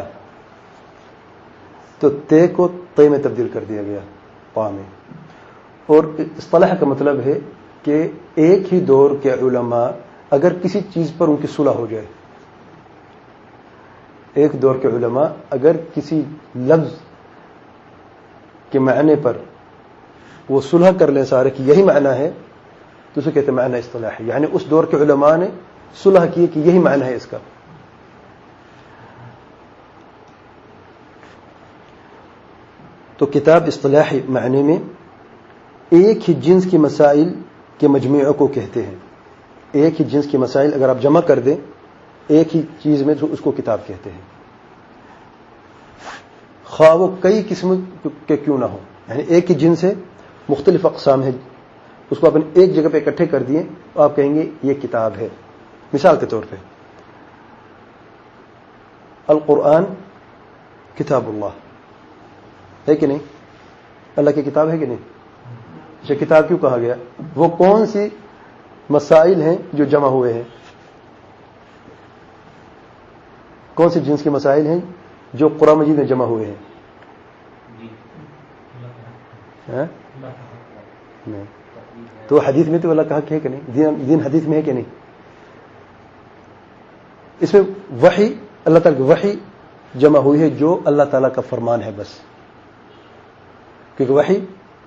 تو تے کو تے میں تبدیل کر دیا گیا، پا میں۔ اور اصطلاح کا مطلب ہے کہ ایک ہی دور کے علماء اگر کسی چیز پر ان کی صلح ہو جائے، ایک دور کے علماء اگر کسی لفظ کے معنی پر وہ صلح کر لیں سارے کہ یہی معنی ہے تو اسے کہتے ہیں معنی اصطلاحی، یعنی اس دور کے علماء نے صلح کی کہ یہی معنی ہے اس کا. تو کتاب اصطلاحی معنی میں ایک ہی جنس کی مسائل کے مجموعے کو کہتے ہیں. ایک ہی جنس کی مسائل اگر آپ جمع کر دیں ایک ہی چیز میں تو اس کو کتاب کہتے ہیں، خواہ وہ کئی قسم کے کیوں نہ ہو. یعنی ایک ہی جنس ہے، مختلف اقسام ہیں، اس کو اپنے ایک جگہ پہ اکٹھے کر دیے تو آپ کہیں گے یہ کتاب ہے. مثال کے طور پہ القرآن کتاب اللہ ہے کہ نہیں؟ اللہ کی کتاب ہے کہ نہیں؟ اسے کتاب کیوں کہا گیا؟ وہ کون سی مسائل ہیں جو جمع ہوئے ہیں؟ کون سی جنس کے مسائل ہیں جو قرآن مجید میں جمع ہوئے ہیں؟ نہیں. تو حدیث میں تو اللہ کا حق ہے کہ نہیں؟ دین حدیث میں ہے کہ نہیں؟ اس میں وحی، اللہ تعالیٰ کی وحی جمع ہوئی ہے جو اللہ تعالیٰ کا فرمان ہے بس، کیونکہ وحی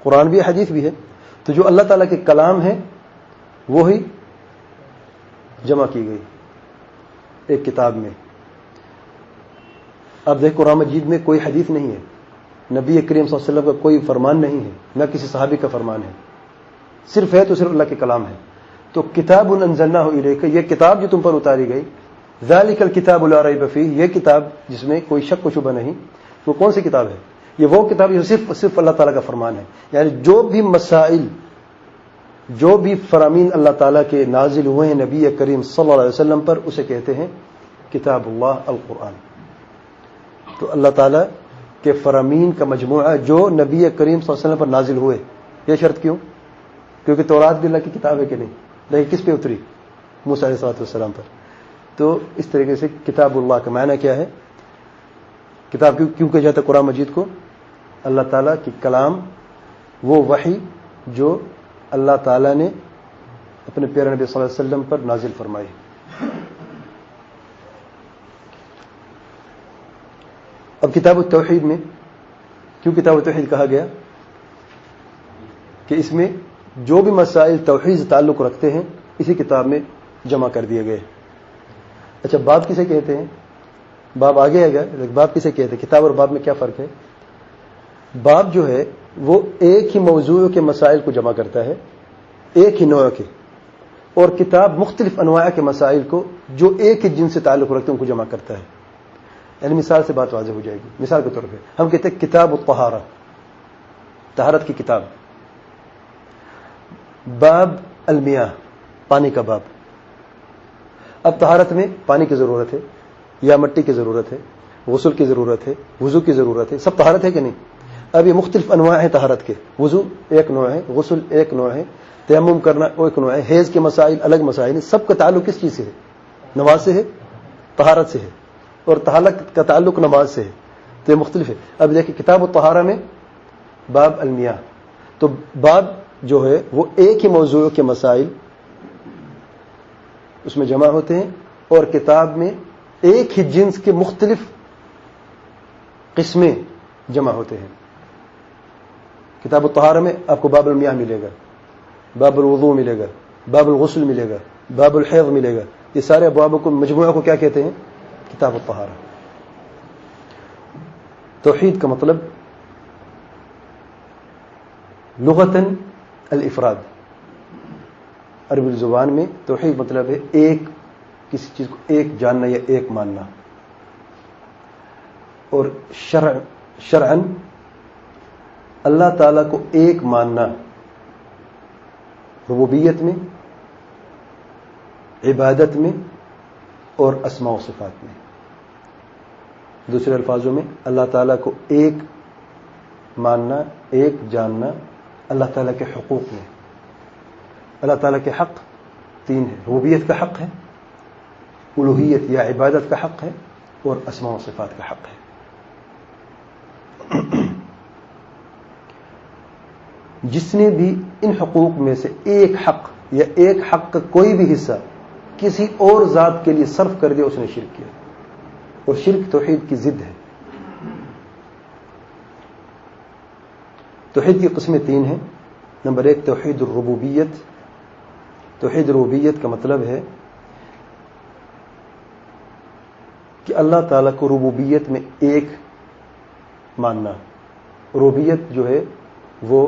قرآن بھی حدیث بھی ہے. تو جو اللہ تعالیٰ کے کلام ہے وہی جمع کی گئی ایک کتاب میں. اب دیکھ قرآن مجید میں کوئی حدیث نہیں ہے، نبی کریم صلی اللہ علیہ وسلم کا کوئی فرمان نہیں ہے، نہ کسی صحابی کا فرمان ہے، صرف ہے تو صرف اللہ کے کلام ہے. تو کتاب انزلناہ الیک، یہ کتاب جو تم پر اتاری گئی، ذالک الکتاب لا ریب فیہ، یہ کتاب جس میں کوئی شک و شبہ نہیں. وہ کون سی کتاب ہے؟ یہ وہ کتاب جو صرف اللہ تعالیٰ کا فرمان ہے. یعنی جو بھی مسائل، جو بھی فرامین اللہ تعالیٰ کے نازل ہوئے ہیں نبی کریم صلی اللہ علیہ وسلم پر، اسے کہتے ہیں کتاب اللہ القرآن. تو اللہ تعالیٰ کے فرامین کا مجموعہ جو نبی کریم صلی اللہ علیہ وسلم پر نازل ہوئے. یہ شرط کیوں؟ کیونکہ تورات بھی اللہ کی کتاب ہے کہ نہیں؟ لیکن کس پہ اتری؟ موسیٰ علیہ السلام پر. تو اس طریقے سے کتاب اللہ کا معنی کیا ہے؟ کتاب کیوں کہا جاتا ہے قرآن مجید کو؟ اللہ تعالیٰ کی کلام، وہ وحی جو اللہ تعالیٰ نے اپنے پیارے نبی صلی اللہ علیہ وسلم پر نازل فرمائی. اب کتاب التوحید میں کیوں کتاب التوحید کہا گیا؟ کہ اس میں جو بھی مسائل توحید سے تعلق رکھتے ہیں اسی کتاب میں جمع کر دیے گئے. اچھا، باب کسے کہتے ہیں؟ باب آگے آئے گا، باب کسے کہتے ہیں؟ کتاب اور باب میں کیا فرق ہے؟ باب جو ہے وہ ایک ہی موضوع کے مسائل کو جمع کرتا ہے، ایک ہی نوع کے، اور کتاب مختلف انواع کے مسائل کو جو ایک ہی جن سے تعلق رکھتے ہیں ان کو جمع کرتا ہے. یعنی مثال سے بات واضح ہو جائے گی. مثال کے طور پہ ہم کہتے ہیں کتاب الطہارہ، طہارت کی کتاب. باب المیاہ، پانی کا باب. اب طہارت میں پانی کی ضرورت ہے یا مٹی کی ضرورت ہے، غسل کی ضرورت ہے، وضو کی ضرورت ہے، سب طہارت ہے کہ نہیں؟ اب یہ مختلف انواع ہیں طہارت کے. وضو ایک نوع ہے، غسل ایک نوع ہے، تیمم کرنا ایک نوع ہے، حیض کے مسائل الگ مسائل ہیں. سب کا تعلق کس چیز سے ہے؟ نماز سے ہے، طہارت سے ہے، اور طہارت کا تعلق نماز سے ہے. تو یہ مختلف ہے. اب دیکھیں کتاب الطہارہ میں باب المیاہ، تو باب جو ہے وہ ایک ہی موضوع کے مسائل اس میں جمع ہوتے ہیں، اور کتاب میں ایک ہی جنس کے مختلف قسمیں جمع ہوتے ہیں. کتاب الطہارہ میں آپ کو باب المیاہ ملے گا، باب الوضوء ملے گا، باب الغسل ملے گا، باب الحیض ملے گا. یہ سارے ابواب کو مجموعہ کو کیا کہتے ہیں؟ کتاب الطہارہ. توحید کا مطلب لغتاً الافراد، عربی زبان میں توحید مطلب ہے ایک، کسی چیز کو ایک جاننا یا ایک ماننا. اور شرعاً اللہ تعالیٰ کو ایک ماننا ربوبیت میں، عبادت میں اور اسماء و صفات میں. دوسرے الفاظوں میں اللہ تعالیٰ کو ایک ماننا، ایک جاننا اللہ تعالیٰ کے حقوق میں. اللہ تعالیٰ کے حق تین ہیں: ربوبیت کا حق ہے، الوہیت یا عبادت کا حق ہے، اور اسماء و صفات کا حق ہے. جس نے بھی ان حقوق میں سے ایک حق یا ایک حق کا کوئی بھی حصہ کسی اور ذات کے لیے صرف کر دیا اس نے شرک کیا. اور شرک توحید کی ضد ہے. توحید کی قسمیں 3 ہیں. نمبر 1 توحید الربوبیت. توحید ربوبیت کا مطلب ہے کہ اللہ تعالیٰ کو ربوبیت میں ایک ماننا. ربوبیت جو ہے وہ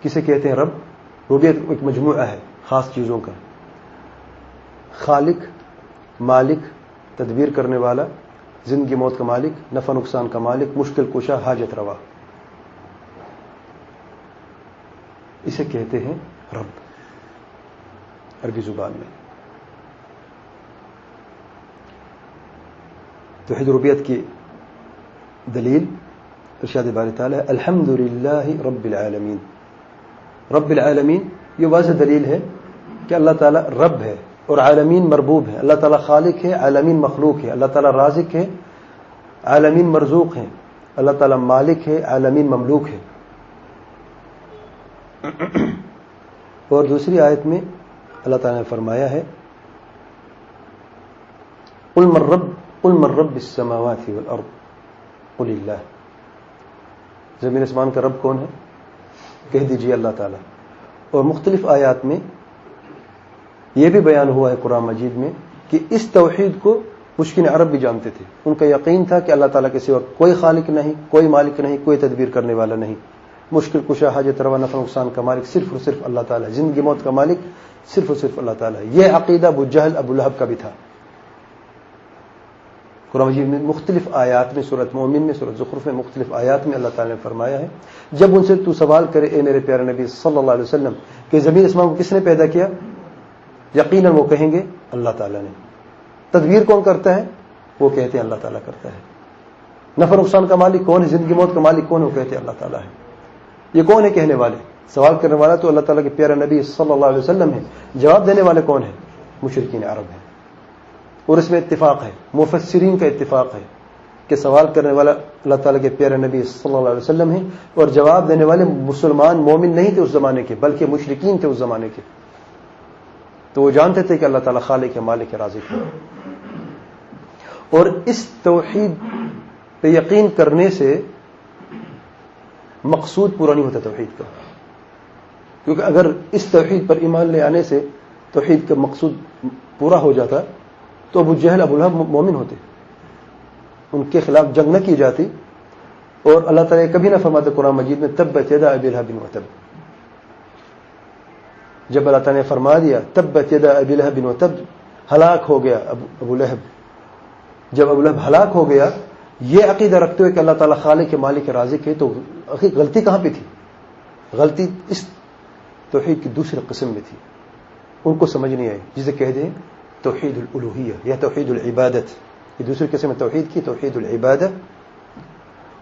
کسے کہتے ہیں؟ رب. ربوبیت ایک مجموعہ ہے خاص چیزوں کا. خالق، مالک، تدبیر کرنے والا، زندگی موت کا مالک، نفع نقصان کا مالک، مشکل کشا، حاجت روا، اسے کہتے ہیں رب عربی زبان میں. توحید ربوبیت کی دلیل ارشاد باری تعالی ہے الحمد للہ رب العالمین. رب العالمین یہ واضح دلیل ہے کہ اللہ تعالیٰ رب ہے اور عالمین مربوب ہے. اللہ تعالیٰ خالق ہے، عالمین مخلوق ہے. اللہ تعالیٰ رازق ہے، عالمین مرزوق ہے. اللہ تعالیٰ مالک ہے، عالمین مملوک ہے. اور دوسری آیت میں اللہ تعالیٰ نے فرمایا ہے قل من رب السماوات والارض قل اللہ. زمین اسمان کا رب کون ہے؟ کہہ دیجئے اللہ تعالیٰ. اور مختلف آیات میں یہ بھی بیان ہوا ہے قرآن مجید میں کہ اس توحید کو مشرکین عرب بھی جانتے تھے. ان کا یقین تھا کہ اللہ تعالیٰ کے سوا کوئی خالق نہیں، کوئی مالک نہیں، کوئی تدبیر کرنے والا نہیں. مشکل کشا، حاجت روا، نفع نقصان کا مالک صرف اور صرف اللہ تعالیٰ ہے. زندگی موت کا مالک صرف اور صرف اللہ تعالیٰ ہے. یہ عقیدہ ابو جہل، ابو لہب کا بھی تھا. قرآن مجید میں مختلف آیات میں، سورۃ مومن میں، سورۃ زخرف میں، مختلف آیات میں اللہ تعالیٰ نے فرمایا ہے جب ان سے تو سوال کرے اے میرے پیارے نبی صلی اللہ علیہ وسلم کہ زمین اسمان کو کس نے پیدا کیا، یقیناً وہ کہیں گے اللہ تعالیٰ نے. تدبیر کون کرتا ہے؟ وہ کہتے ہیں اللہ تعالیٰ کرتا ہے. نفع نقصان کا مالک کون ہے؟ زندگی موت کا مالک کون ہے؟ وہ کہتے ہیں اللہ تعالیٰ ہے. یہ کون ہے کہنے والے؟ سوال کرنے والا تو اللہ تعالیٰ کے پیارے نبی صلی اللہ علیہ وسلم ہے. جواب دینے والے کون ہیں؟ مشرکین عرب ہیں. اور اس میں اتفاق ہے، مفسرین کا اتفاق ہے کہ سوال کرنے والا اللہ تعالیٰ کے پیارے نبی صلی اللہ علیہ وسلم ہیں اور جواب دینے والے مسلمان مومن نہیں تھے اس زمانے کے، بلکہ مشرکین تھے اس زمانے کے. تو وہ جانتے تھے کہ اللہ تعالیٰ خالق ہے، مالک ہے، رازق ہے. اور اس توحید پہ یقین کرنے سے مقصود پورا نہیں ہوتا توحید کا. کیونکہ اگر اس توحید پر ایمان لے آنے سے توحید کا مقصود پورا ہو جاتا تو ابو جہل، ابو لہب مومن ہوتے، ان کے خلاف جنگ نہ کی جاتی. اور اللہ تعالیٰ کبھی نہ فرماتے قرآن مجید میں تبت یدا ابی لہب وتب. جب اللہ تعالیٰ نے فرما دیا تبت یدا ابی لہب وتب، ہلاک ہو گیا ابو لہب. جب ابو لہب ہلاک ہو گیا یہ عقیدہ رکھتے ہوئے کہ اللہ تعالیٰ خالق ہے، مالک ہے، رازق ہے، تو غلطی کہاں پہ تھی؟ غلطی اس توحید کی دوسری قسم میں تھی. ان کو سمجھ نہیں آئی جسے کہہ دیں توحید الالوہیہ یا توحید العبادت. یہ دوسری قسم ہے توحید کی، توحید العبادت.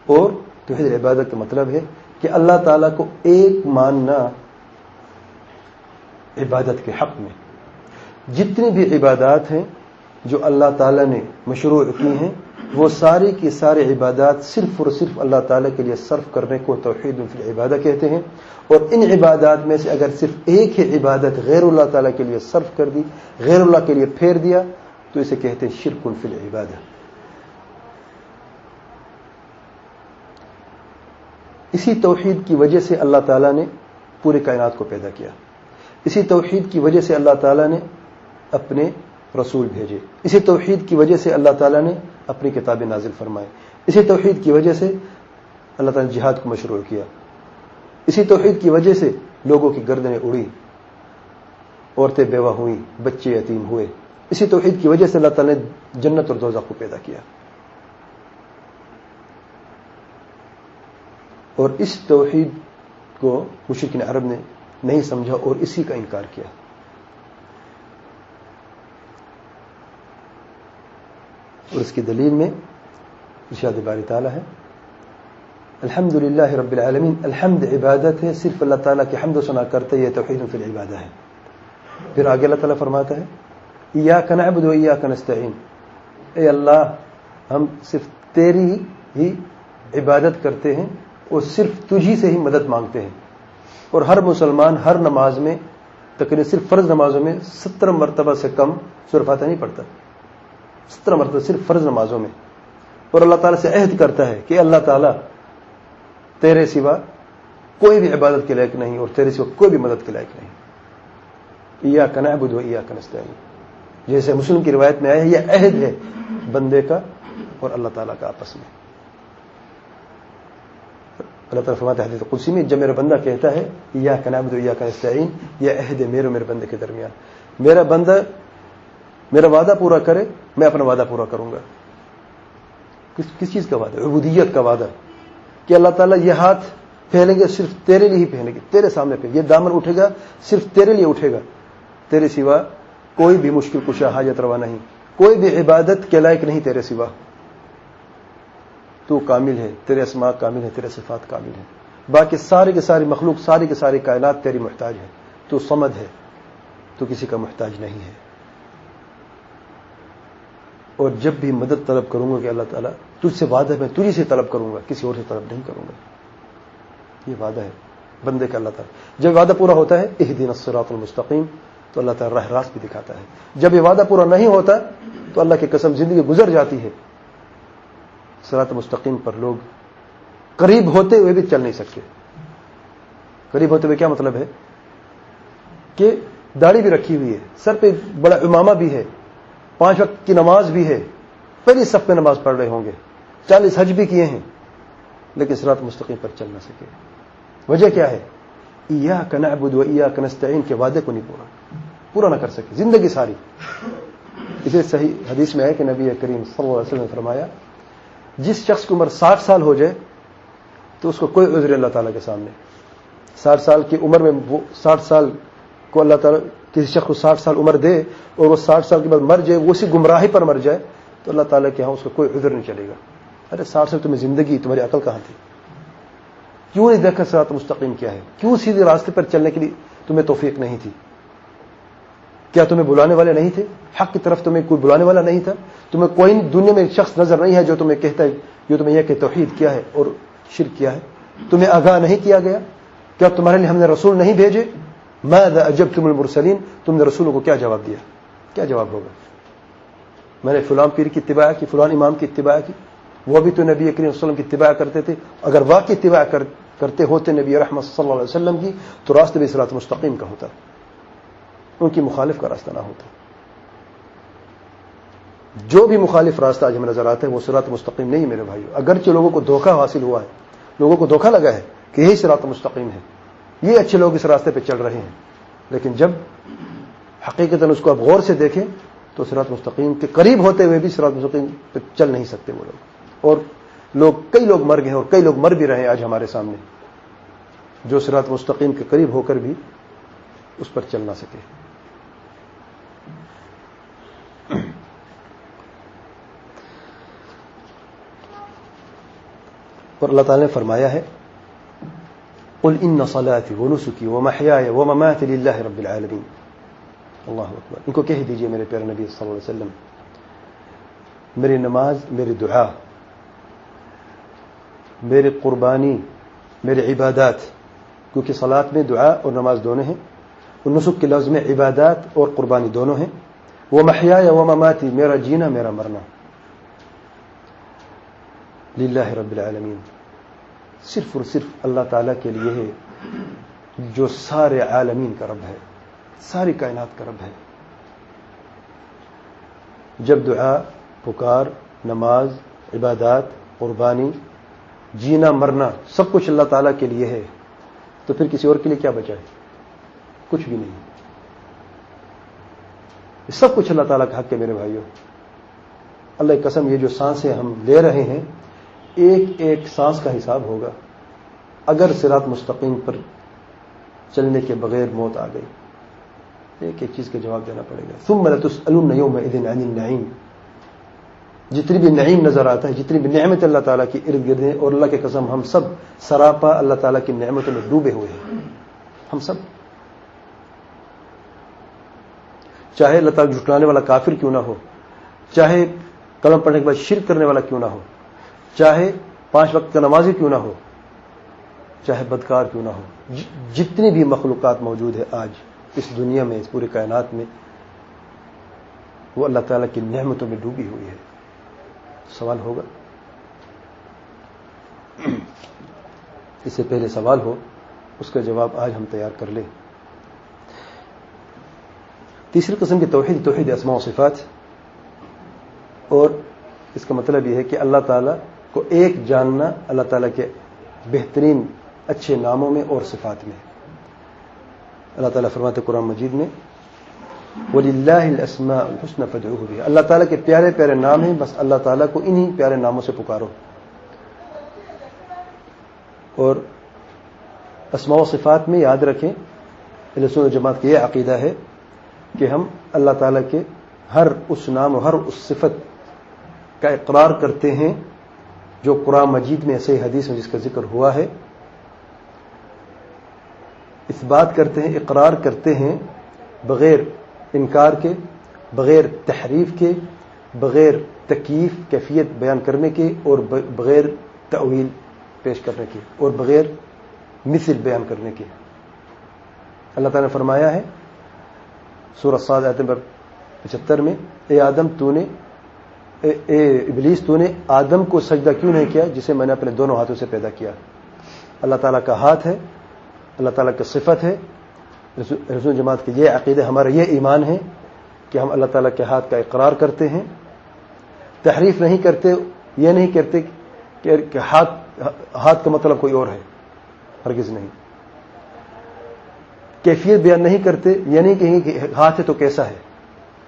اور توحید العبادت کا مطلب ہے کہ اللہ تعالیٰ کو ایک ماننا عبادت کے حق میں. جتنی بھی عبادات ہیں جو اللہ تعالیٰ نے مشروع کی ہیں وہ ساری کی ساری عبادات صرف اور صرف اللہ تعالیٰ کے لیے صرف کرنے کو توحید فی العبادہ کہتے ہیں. اور ان عبادات میں سے اگر صرف ایک ہی عبادت غیر اللہ تعالیٰ کے لیے صرف کر دی، غیر اللہ کے لیے پھیر دیا، تو اسے کہتے ہیں شرک فی العبادہ. اسی توحید کی وجہ سے اللہ تعالیٰ نے پورے کائنات کو پیدا کیا. اسی توحید کی وجہ سے اللہ تعالیٰ نے اپنے رسول بھیجے. اسی توحید کی وجہ سے اللہ تعالیٰ نے اپنی کتابیں نازل فرمائے. اسی توحید کی وجہ سے اللہ تعالیٰ نے جہاد کو مشروع کیا. اسی توحید کی وجہ سے لوگوں کی گردنیں اڑی، عورتیں بیوہ ہوئیں، بچے یتیم ہوئے. اسی توحید کی وجہ سے اللہ تعالیٰ نے جنت اور دوزخ کو پیدا کیا. اور اس توحید کو مشرکین عرب نے نہیں سمجھا اور اسی کا انکار کیا. اور اس کی دلیل میں ارشاد باری تعالیٰ ہے الحمد للہ رب العالمین. الحمد عبادت ہے، صرف اللہ تعالیٰ کی حمد و ثنا کرتے یہ توحید فی العبادہ ہے. پھر آگے اللہ تعالیٰ فرماتا ہے ایاک نعبد و ایاک نستعین. اے اللہ ہم صرف تیری ہی عبادت کرتے ہیں اور صرف تجھی سے ہی مدد مانگتے ہیں. اور ہر مسلمان ہر نماز میں تقریباً صرف فرض نمازوں میں 70 مرتبہ سے کم سورہ فاتحہ نہیں پڑھتا. 17 مرتبہ صرف فرض نمازوں میں. اور اللہ تعالیٰ سے عہد کرتا ہے کہ اللہ تعالیٰ تیرے سوا کوئی بھی عبادت کے لائق نہیں اور تیرے سوا کوئی بھی مدد کے لائق نہیں. ایاک نعبد و ایاک نستعین، جیسے مسلم کی روایت میں آیا ہے، یہ عہد ہے بندے کا اور اللہ تعالیٰ کا آپس میں. اللہ تعالیٰ فرماتا ہے حدیث قدسی میں، جب میرا بندہ کہتا ہے ایاک نعبد و ایاک نستعین، یہ عہد ہے میرے اور میرے بندے کے درمیان. میرا بندہ میرا وعدہ پورا کرے، میں اپنا وعدہ پورا کروں گا. کس چیز کا وعدہ؟ عبودیت کا وعدہ، کہ اللہ تعالیٰ یہ ہاتھ پھیلیں گے صرف تیرے لیے ہی پھیلیں گے، تیرے سامنے پہ. یہ دامن اٹھے گا صرف تیرے لیے اٹھے گا، تیرے سوا کوئی بھی مشکل کشا حاجت روا نہیں، کوئی بھی عبادت کے لائق نہیں تیرے سوا. تو کامل ہے، تیرے اسماء کامل ہے، تیرے صفات کامل ہے. باقی سارے کے ساری مخلوق، ساری کے ساری کائنات تیری محتاج ہے. تو صمد ہے، تو کسی کا محتاج نہیں ہے. اور جب بھی مدد طلب کروں گا کہ اللہ تعالیٰ تجھ سے وعدہ ہے، میں تجھی سے طلب کروں گا، کسی اور سے طلب نہیں کروں گا. یہ وعدہ ہے بندے کا اللہ تعالیٰ. جب وعدہ پورا ہوتا ہے اہدنا الصراط المستقیم، تو اللہ تعالیٰ راہ راست بھی دکھاتا ہے. جب یہ وعدہ پورا نہیں ہوتا تو اللہ کی قسم زندگی گزر جاتی ہے. صراط مستقیم پر لوگ قریب ہوتے ہوئے بھی چل نہیں سکتے. قریب ہوتے ہوئے کیا مطلب ہے؟ کہ داڑھی بھی رکھی ہوئی ہے، سر پہ بڑا امامہ بھی ہے، 5 وقت کی نماز بھی ہے، پہلی صف میں نماز پڑھ رہے ہوں گے، 40 حج بھی کیے ہیں، لیکن صراط مستقیم پر چل نہ سکے. وجہ کیا ہے؟ ایاک نعبد و ایاک نستعین کے وعدے کو نہیں پورا نہ کر سکے زندگی ساری. اسے صحیح حدیث میں ہے کہ نبی کریم صلی اللہ علیہ وسلم نے فرمایا، جس شخص کی عمر 60 سال ہو جائے تو اس کو کوئی عذر اللہ تعالیٰ کے سامنے. 60 سال کی عمر میں وہ 60 سال کو اللہ تعالیٰ کسی شخص کو 60 سال عمر دے اور وہ 60 سال کے بعد مر جائے، وہ اسی گمراہی پر مر جائے، تو اللہ تعالیٰ کے ہاں اس کو کوئی عذر نہیں چلے گا. ارے 60 سال تمہیں زندگی، تمہاری عقل کہاں تھی؟ کیوں نہیں دیکھا صراط مستقیم کیا ہے؟ کیوں سیدھے راستے پر چلنے کے لیے تمہیں توفیق نہیں تھی؟ کیا تمہیں بلانے والے نہیں تھے؟ حق کی طرف تمہیں کوئی بلانے والا نہیں تھا؟ تمہیں کوئی دنیا میں شخص نظر نہیں ہے جو تمہیں کہتا ہے، جو تمہیں یہ کہ توحید کیا ہے اور شرک کیا ہے؟ تمہیں آگاہ نہیں کیا گیا؟ کیا تمہارے لیے ہم نے رسول نہیں بھیجے؟ ماذا اجبتم المرسلین، تم نے رسولوں کو کیا جواب دیا؟ کیا جواب ہوگا؟ میں نے فلاں پیر کی اتباع کی، فلاں امام کی اتباع کی، وہ بھی تو نبی کریم صلی اللہ علیہ وسلم کی اتباع کرتے تھے. اگر واقعی اتباع کرتے ہوتے نبی رحمت صلی اللہ علیہ وسلم کی، تو راستہ بھی صراط مستقیم کا ہوتا، ان کی مخالف کا راستہ نہ ہوتا. جو بھی مخالف راستہ آج ہمیں نظر آتا ہے وہ صراط مستقیم نہیں میرے بھائیو. اگرچہ لوگوں کو دھوکہ حاصل ہوا ہے، لوگوں کو دھوکہ لگا ہے کہ یہی صراط مستقیم ہے، یہ اچھے لوگ اس راستے پہ چل رہے ہیں، لیکن جب حقیقتاً اس کو آپ غور سے دیکھیں تو صراط مستقیم کے قریب ہوتے ہوئے بھی صراط مستقیم پہ چل نہیں سکتے وہ لوگ. اور کئی لوگ مر گئے اور کئی لوگ مر بھی رہے ہیں آج ہمارے سامنے، جو صراط مستقیم کے قریب ہو کر بھی اس پر چل نہ سکے. اور اللہ تعالیٰ نے فرمایا ہے، قل ان صلاتي ونسكي ومحياي ومماتي لله رب العالمین. اللہ اکبر. ان کو کہہ دیجئے میرے پیارے نبی صلی اللہ علیہ وسلم، میری نماز، میری دعا، میری قربانی، میری عبادات، کیونکہ صلاۃ میں دعا اور نماز دونوں ہیں، اور نسک کے لفظ میں عبادات اور قربانی دونوں ہیں. ومحیاي ومماتی، میرا جینا میرا مرنا، للہ رب العالمین، صرف اور صرف اللہ تعالیٰ کے لیے ہے، جو سارے عالمین کا رب ہے، ساری کائنات کا رب ہے. جب دعا، پکار، نماز، عبادات، قربانی، جینا مرنا سب کچھ اللہ تعالیٰ کے لیے ہے، تو پھر کسی اور کے لیے کیا بچا ہے؟ کچھ بھی نہیں. سب کچھ اللہ تعالیٰ کا حق ہے میرے بھائیوں. اللہ کی قسم، یہ جو سانسیں ہم لے رہے ہیں، ایک ایک سانس کا حساب ہوگا. اگر صراط مستقیم پر چلنے کے بغیر موت آ گئی، ایک ایک چیز کا جواب دینا پڑے گا. ثم لتسألن یومئذ عن النعیم. جتنی بھی نعیم نظر آتا ہے، جتنی بھی نعمت اللہ تعالیٰ کی ارد گرد ہیں، اور اللہ کی قسم ہم سب سراپا اللہ تعالیٰ کی نعمتوں میں ڈوبے ہوئے ہیں. ہم سب، چاہے اللہ تعالیٰ جھٹلانے والا کافر کیوں نہ ہو، چاہے کلم پڑھنے کے بعد شرک کرنے والا کیوں نہ ہو، چاہے 5 وقت کا نمازی کیوں نہ ہو، چاہے بدکار کیوں نہ ہو، جتنی بھی مخلوقات موجود ہے آج اس دنیا میں، اس پوری کائنات میں، وہ اللہ تعالیٰ کی نعمتوں میں ڈوبی ہوئی ہے. سوال ہوگا؟ اس سے پہلے سوال ہو اس کا جواب آج ہم تیار کر لیں. تیسری قسم کی توحید توحید اسماء و صفات، اور اس کا مطلب یہ ہے کہ اللہ تعالیٰ کو ایک جاننا اللہ تعالیٰ کے بہترین اچھے ناموں میں اور صفات میں. اللہ تعالیٰ فرماتے قرآن مجید میں وَلِلَّهِ الْأَسْمَاءُ الْحُسْنَى فَادْعُوهُ بِهَا، اللہ تعالیٰ کے پیارے پیارے نام ہیں، بس اللہ تعالیٰ کو انہی پیارے ناموں سے پکارو. اور اسماء و صفات میں یاد رکھیں اہل سنت جماعت کی یہ عقیدہ ہے کہ ہم اللہ تعالیٰ کے ہر اس نام اور ہر اس صفت کا اقرار کرتے ہیں جو قرآن مجید میں ایسے حدیث میں جس کا ذکر ہوا ہے، اس بات کرتے ہیں، اقرار کرتے ہیں بغیر انکار کے، بغیر تحریف کے، بغیر تکییف کیفیت بیان کرنے کے، اور بغیر تأویل پیش کرنے کے، اور بغیر مثل بیان کرنے کے. اللہ تعالیٰ نے فرمایا ہے سورہ صاد آیت نمبر 75 میں، اے آدم اے ابلیس تو نے آدم کو سجدہ کیوں نہیں کیا جسے میں نے اپنے دونوں ہاتھوں سے پیدا کیا. اللہ تعالیٰ کا ہاتھ ہے، اللہ تعالیٰ کی صفت ہے. رسول جماعت کی یہ عقیدہ، ہمارا یہ ایمان ہے کہ ہم اللہ تعالیٰ کے ہاتھ کا اقرار کرتے ہیں، تحریف نہیں کرتے. یہ نہیں کرتے کہ ہاتھ کا مطلب کوئی اور ہے، ہرگز نہیں. کیفیت بیان نہیں کرتے، یہ نہیں کہیں کہ ہاتھ ہے تو کیسا ہے.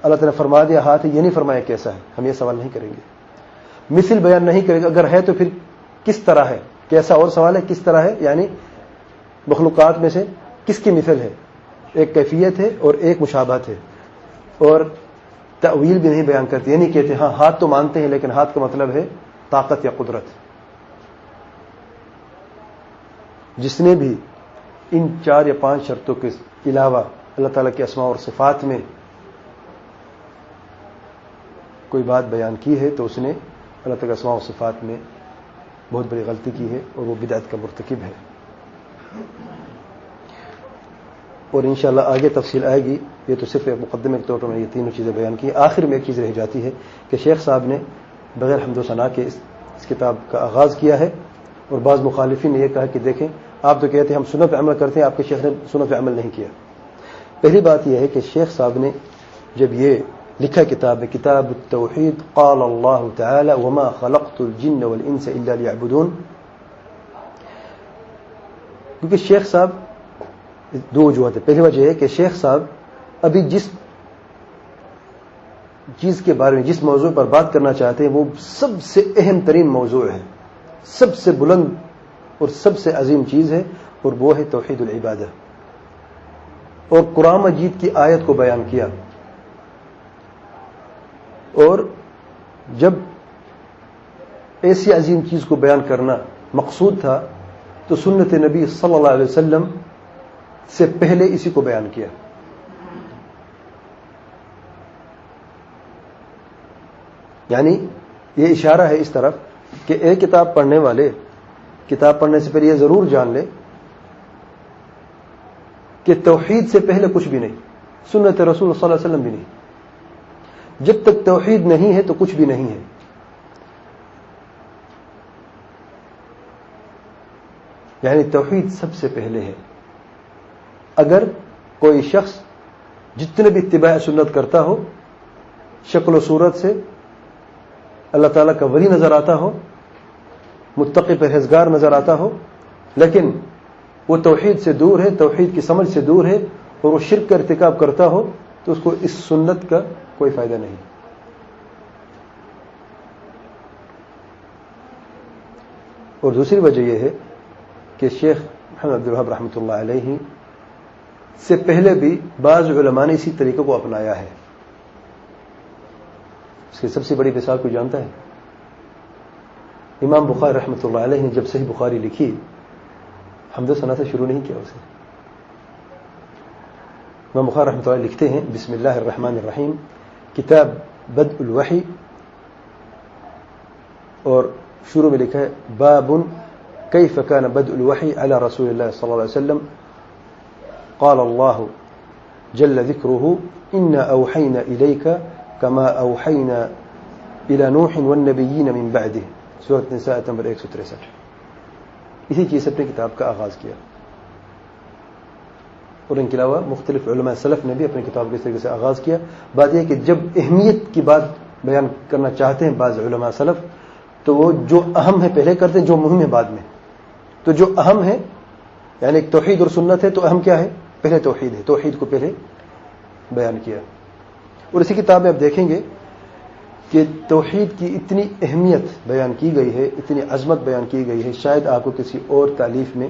اللہ تعالیٰ نے فرما دیا ہاتھ ہے، یہ نہیں فرمایا کیسا ہے، ہم یہ سوال نہیں کریں گے. مثل بیان نہیں کرے گا، اگر ہے تو پھر کس طرح ہے، کیسا اور سوال ہے، کس طرح ہے، یعنی مخلوقات میں سے کس کی مثل ہے. ایک کیفیت ہے اور ایک مشابہت ہے. اور تأویل بھی نہیں بیان کرتے، یہ نہیں کہتے ہاں ہاتھ تو مانتے ہیں لیکن ہاتھ کا مطلب ہے طاقت یا قدرت. جس نے بھی ان 4 یا 5 شرطوں کے علاوہ اللہ تعالیٰ کے اسماء اور صفات میں کوئی بات بیان کی ہے تو اس نے اللہ تعالیٰ کے اسماء و صفات میں بہت بڑی غلطی کی ہے اور وہ بدعت کا مرتکب ہے. اور انشاءاللہ آگے تفصیل آئے گی. یہ تو صرف ایک مقدمے کے طور پر میں یہ تینوں چیزیں بیان کی. آخر میں ایک چیز رہ جاتی ہے کہ شیخ صاحب نے بغیر حمد و ثنا کے اس کتاب کا آغاز کیا ہے، اور بعض مخالفین نے یہ کہا کہ دیکھیں آپ تو کہتے ہیں ہم سنت پہ عمل کرتے ہیں، آپ کے شیخ نے سنت پہ عمل نہیں کیا. پہلی بات یہ ہے کہ شیخ صاحب نے جب یہ لکھا کتاب ہے کتاب التوحید، قال اللہ تعالی وما خلقت الجن والانس الا لیعبدون، کیونکہ شیخ صاحب دو وجوہات ہیں. پہلی وجہ ہے کہ شیخ صاحب ابھی جس چیز کے بارے میں جس موضوع پر بات کرنا چاہتے ہیں وہ سب سے اہم ترین موضوع ہے، سب سے بلند اور سب سے عظیم چیز ہے، اور وہ ہے توحید العبادہ. اور قرآن مجید کی آیت کو بیان کیا. اور جب ایسی عظیم چیز کو بیان کرنا مقصود تھا تو سنت نبی صلی اللہ علیہ وسلم سے پہلے اسی کو بیان کیا. یعنی یہ اشارہ ہے اس طرف کہ ایک کتاب پڑھنے والے کتاب پڑھنے سے پہلے یہ ضرور جان لے کہ توحید سے پہلے کچھ بھی نہیں، سنت رسول صلی اللہ علیہ وسلم بھی نہیں. جب تک توحید نہیں ہے تو کچھ بھی نہیں ہے. یعنی توحید سب سے پہلے ہے. اگر کوئی شخص جتنے بھی اتباع سنت کرتا ہو، شکل و صورت سے اللہ تعالیٰ کا ولی نظر آتا ہو، متقی پرہیزگار نظر آتا ہو، لیکن وہ توحید سے دور ہے، توحید کی سمجھ سے دور ہے، اور وہ شرک کا ارتکاب کرتا ہو تو اس کو اس سنت کا کوئی فائدہ نہیں. اور دوسری وجہ یہ ہے کہ شیخ محمد عبد الوہاب رحمۃ اللہ علیہ سے پہلے بھی بعض علماء نے اسی طریقے کو اپنایا ہے. اس کی سب سے بڑی مثال کوئی جانتا ہے؟ امام بخاری رحمۃ اللہ علیہ نے جب صحیح بخاری لکھی، حمد و ثنا سے شروع نہیں کیا اسے. امام بخاری رحمۃ اللہ لکھتے ہیں بسم اللہ الرحمن الرحیم، کتاب بدء الوحی، اور شروع میں لکھا ہے باب کیف کان بدء الوحی علی رسول اللہ صلی اللہ علیہ وسلم، قال اللہ جل ذکرہ انا اوحینا الیک کما اوحینا الی نوح والنبیین من بعدہ، سورۃ نساء نمبر 163. اسی چیز سے اپنی کتاب کا آغاز کیا. اور ان کے علاوہ مختلف علماء سلف نے بھی اپنی کتاب کو اس طریقے سے آغاز کیا. بات یہ ہے کہ جب اہمیت کی بات بیان کرنا چاہتے ہیں بعض علماء سلف تو وہ جو اہم ہے پہلے کرتے ہیں، جو مہم ہے بعد میں. تو جو اہم ہے یعنی ایک توحید اور سنت ہے، تو اہم کیا ہے؟ پہلے توحید ہے، توحید کو پہلے بیان کیا. اور اسی کتاب میں آپ دیکھیں گے کہ توحید کی اتنی اہمیت بیان کی گئی ہے، اتنی عظمت بیان کی گئی ہے، شاید آپ کو کسی اور تالیف میں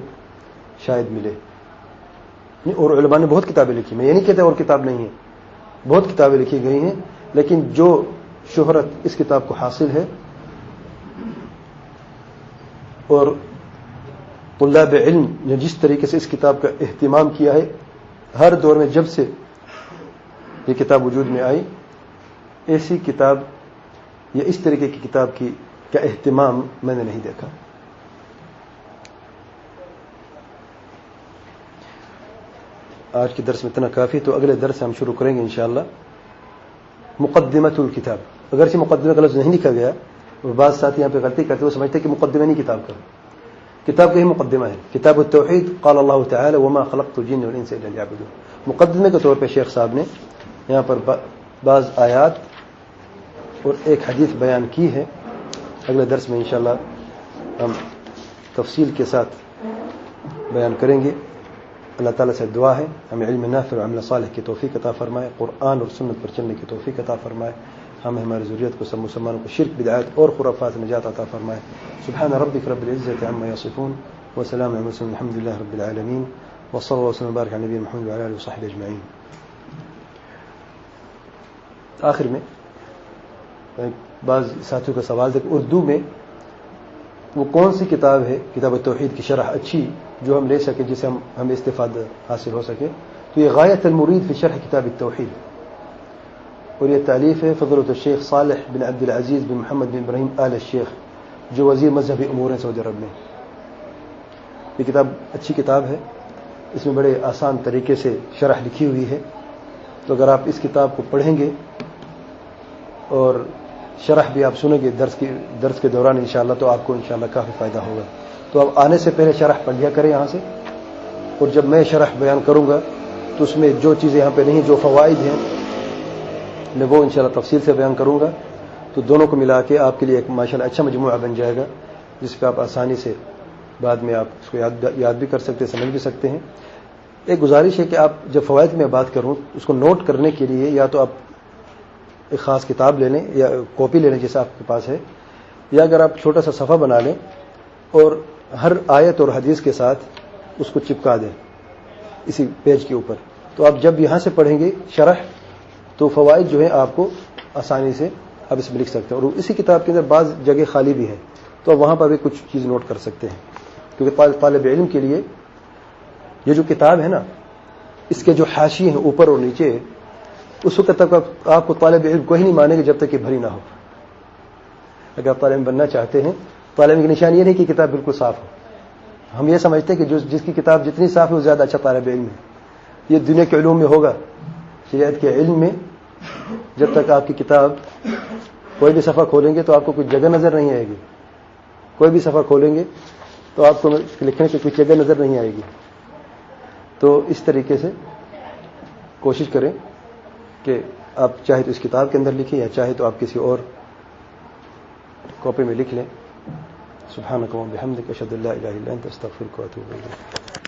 شاید ملے. اور علماء نے بہت کتابیں لکھی، میں یہ نہیں کہتا اور کتاب نہیں ہے، بہت کتابیں لکھی گئی ہیں، لیکن جو شہرت اس کتاب کو حاصل ہے اور طلاب علم نے جس طریقے سے اس کتاب کا اہتمام کیا ہے، ہر دور میں جب سے یہ کتاب وجود میں آئی ایسی کتاب یا اس طریقے کی کتاب کا اہتمام میں نے نہیں دیکھا. آج کے درس میں اتنا کافی، تو اگلے درس سے ہم شروع کریں گے انشاءاللہ مقدمۃ الکتاب. اگرچہ مقدمہ کا لفظ نہیں لکھا گیا، اور بعض ساتھی یہاں پہ غلطی کرتے وہ سمجھتے کہ مقدمہ نہیں کتاب کا، کتاب کا ہی مقدمہ ہے. کتاب التوحید قال اللہ تعالی وما خلقت الجن والانس الا ليعبدون. مقدمے کے طور پہ شیخ صاحب نے یہاں پر بعض آیات اور ایک حدیث بیان کی ہے. اگلے درس میں انشاءاللہ ہم تفصیل کے ساتھ بیان کریں گے. اللہ تعالیٰ سے دعا ہے ہمیں علم نافع اور عمل صالح کی توفیق عطا فرمائے، قرآن اور سنت پر چلنے کی توفیق عطا فرمائے، ہمیں ہماری ضروریت کو سب مسلمانوں کو شرک بدعات اور خرافات سے نجات عطا فرمائے. سبحان ربک رب العزة عما یصفون وسلام علی المرسلین الحمد للہ رب العالمین وصلی اللہ وسلم وبارک علی نبینا محمد وعلی آلہ وصحبہ اجمعین. آخر میں بعض ساتھیوں کا سوال تھا کہ اردو میں وہ کون سی کتاب ہے کتاب التوحید کی شرح اچھی جو ہم لے سکیں، جسے ہمیں استفادہ حاصل ہو سکے. تو یہ غایت المرید فی شرح کتاب التوحید، اور یہ تالیف ہے فضیلۃ الشیخ صالح بن عبد العزیز بن محمد بن ابراہیم آل الشیخ، جو وزیر مذہبی امور ہیں سعودی عرب میں. یہ کتاب اچھی کتاب ہے، اس میں بڑے آسان طریقے سے شرح لکھی ہوئی ہے. تو اگر آپ اس کتاب کو پڑھیں گے اور شرح بھی آپ سنیں گے درس کے دوران انشاءاللہ، تو آپ کو انشاءاللہ کافی فائدہ ہوگا. تو آپ آنے سے پہلے شرح پڑھ لیا کریں یہاں سے، اور جب میں شرح بیان کروں گا تو اس میں جو چیزیں یہاں پہ نہیں، جو فوائد ہیں میں وہ انشاءاللہ تفصیل سے بیان کروں گا. تو دونوں کو ملا کے آپ کے لیے ایک ماشاءاللہ اچھا مجموعہ بن جائے گا، جس پہ آپ آسانی سے بعد میں آپ اس کو یاد بھی کر سکتے ہیں، سمجھ بھی سکتے ہیں. ایک گزارش ہے کہ آپ جب فوائد میں بات کروں اس کو نوٹ کرنے کے لیے یا تو آپ ایک خاص کتاب لے لیں یا کاپی لے لیں جیسا آپ کے پاس ہے، یا اگر آپ چھوٹا سا صفحہ بنا لیں اور ہر آیت اور حدیث کے ساتھ اس کو چپکا دیں اسی پیج کے اوپر. تو آپ جب یہاں سے پڑھیں گے شرح تو فوائد جو ہیں آپ کو آسانی سے آپ اس میں لکھ سکتے ہیں. اور اسی کتاب کے اندر بعض جگہ خالی بھی ہے، تو آپ وہاں پر بھی کچھ چیز نوٹ کر سکتے ہیں. کیونکہ طالب علم کے لیے یہ جو کتاب ہے نا، اس کے جو حاشیے ہیں اوپر اور نیچے، اس وقت تک آپ کو طالب علم کو ہی نہیں مانیں گے جب تک کہ بھری نہ ہو. اگر آپ طالب علم بننا چاہتے ہیں، طالب علم کی نشانی یہ نہیں کہ کتاب بالکل صاف ہو. ہم یہ سمجھتے ہیں کہ جس کی کتاب جتنی صاف ہے وہ زیادہ اچھا طالب علم ہے. یہ دنیا کے علوم میں ہوگا، شریعت کے علم میں جب تک آپ کی کتاب کوئی بھی صفحہ کھولیں گے تو آپ کو کچھ جگہ نظر نہیں آئے گی. کوئی بھی صفحہ کھولیں گے تو آپ کو لکھنے کی کچھ جگہ نظر نہیں آئے گی. تو اس طریقے سے کوشش کریں کہ آپ چاہے تو اس کتاب کے اندر لکھیں یا چاہے تو آپ کسی اور کاپی میں لکھ لیں. سبحانک اللہم و بحمدک اشہد ان لا الہ الا انت استغفرک و اتوب الیک.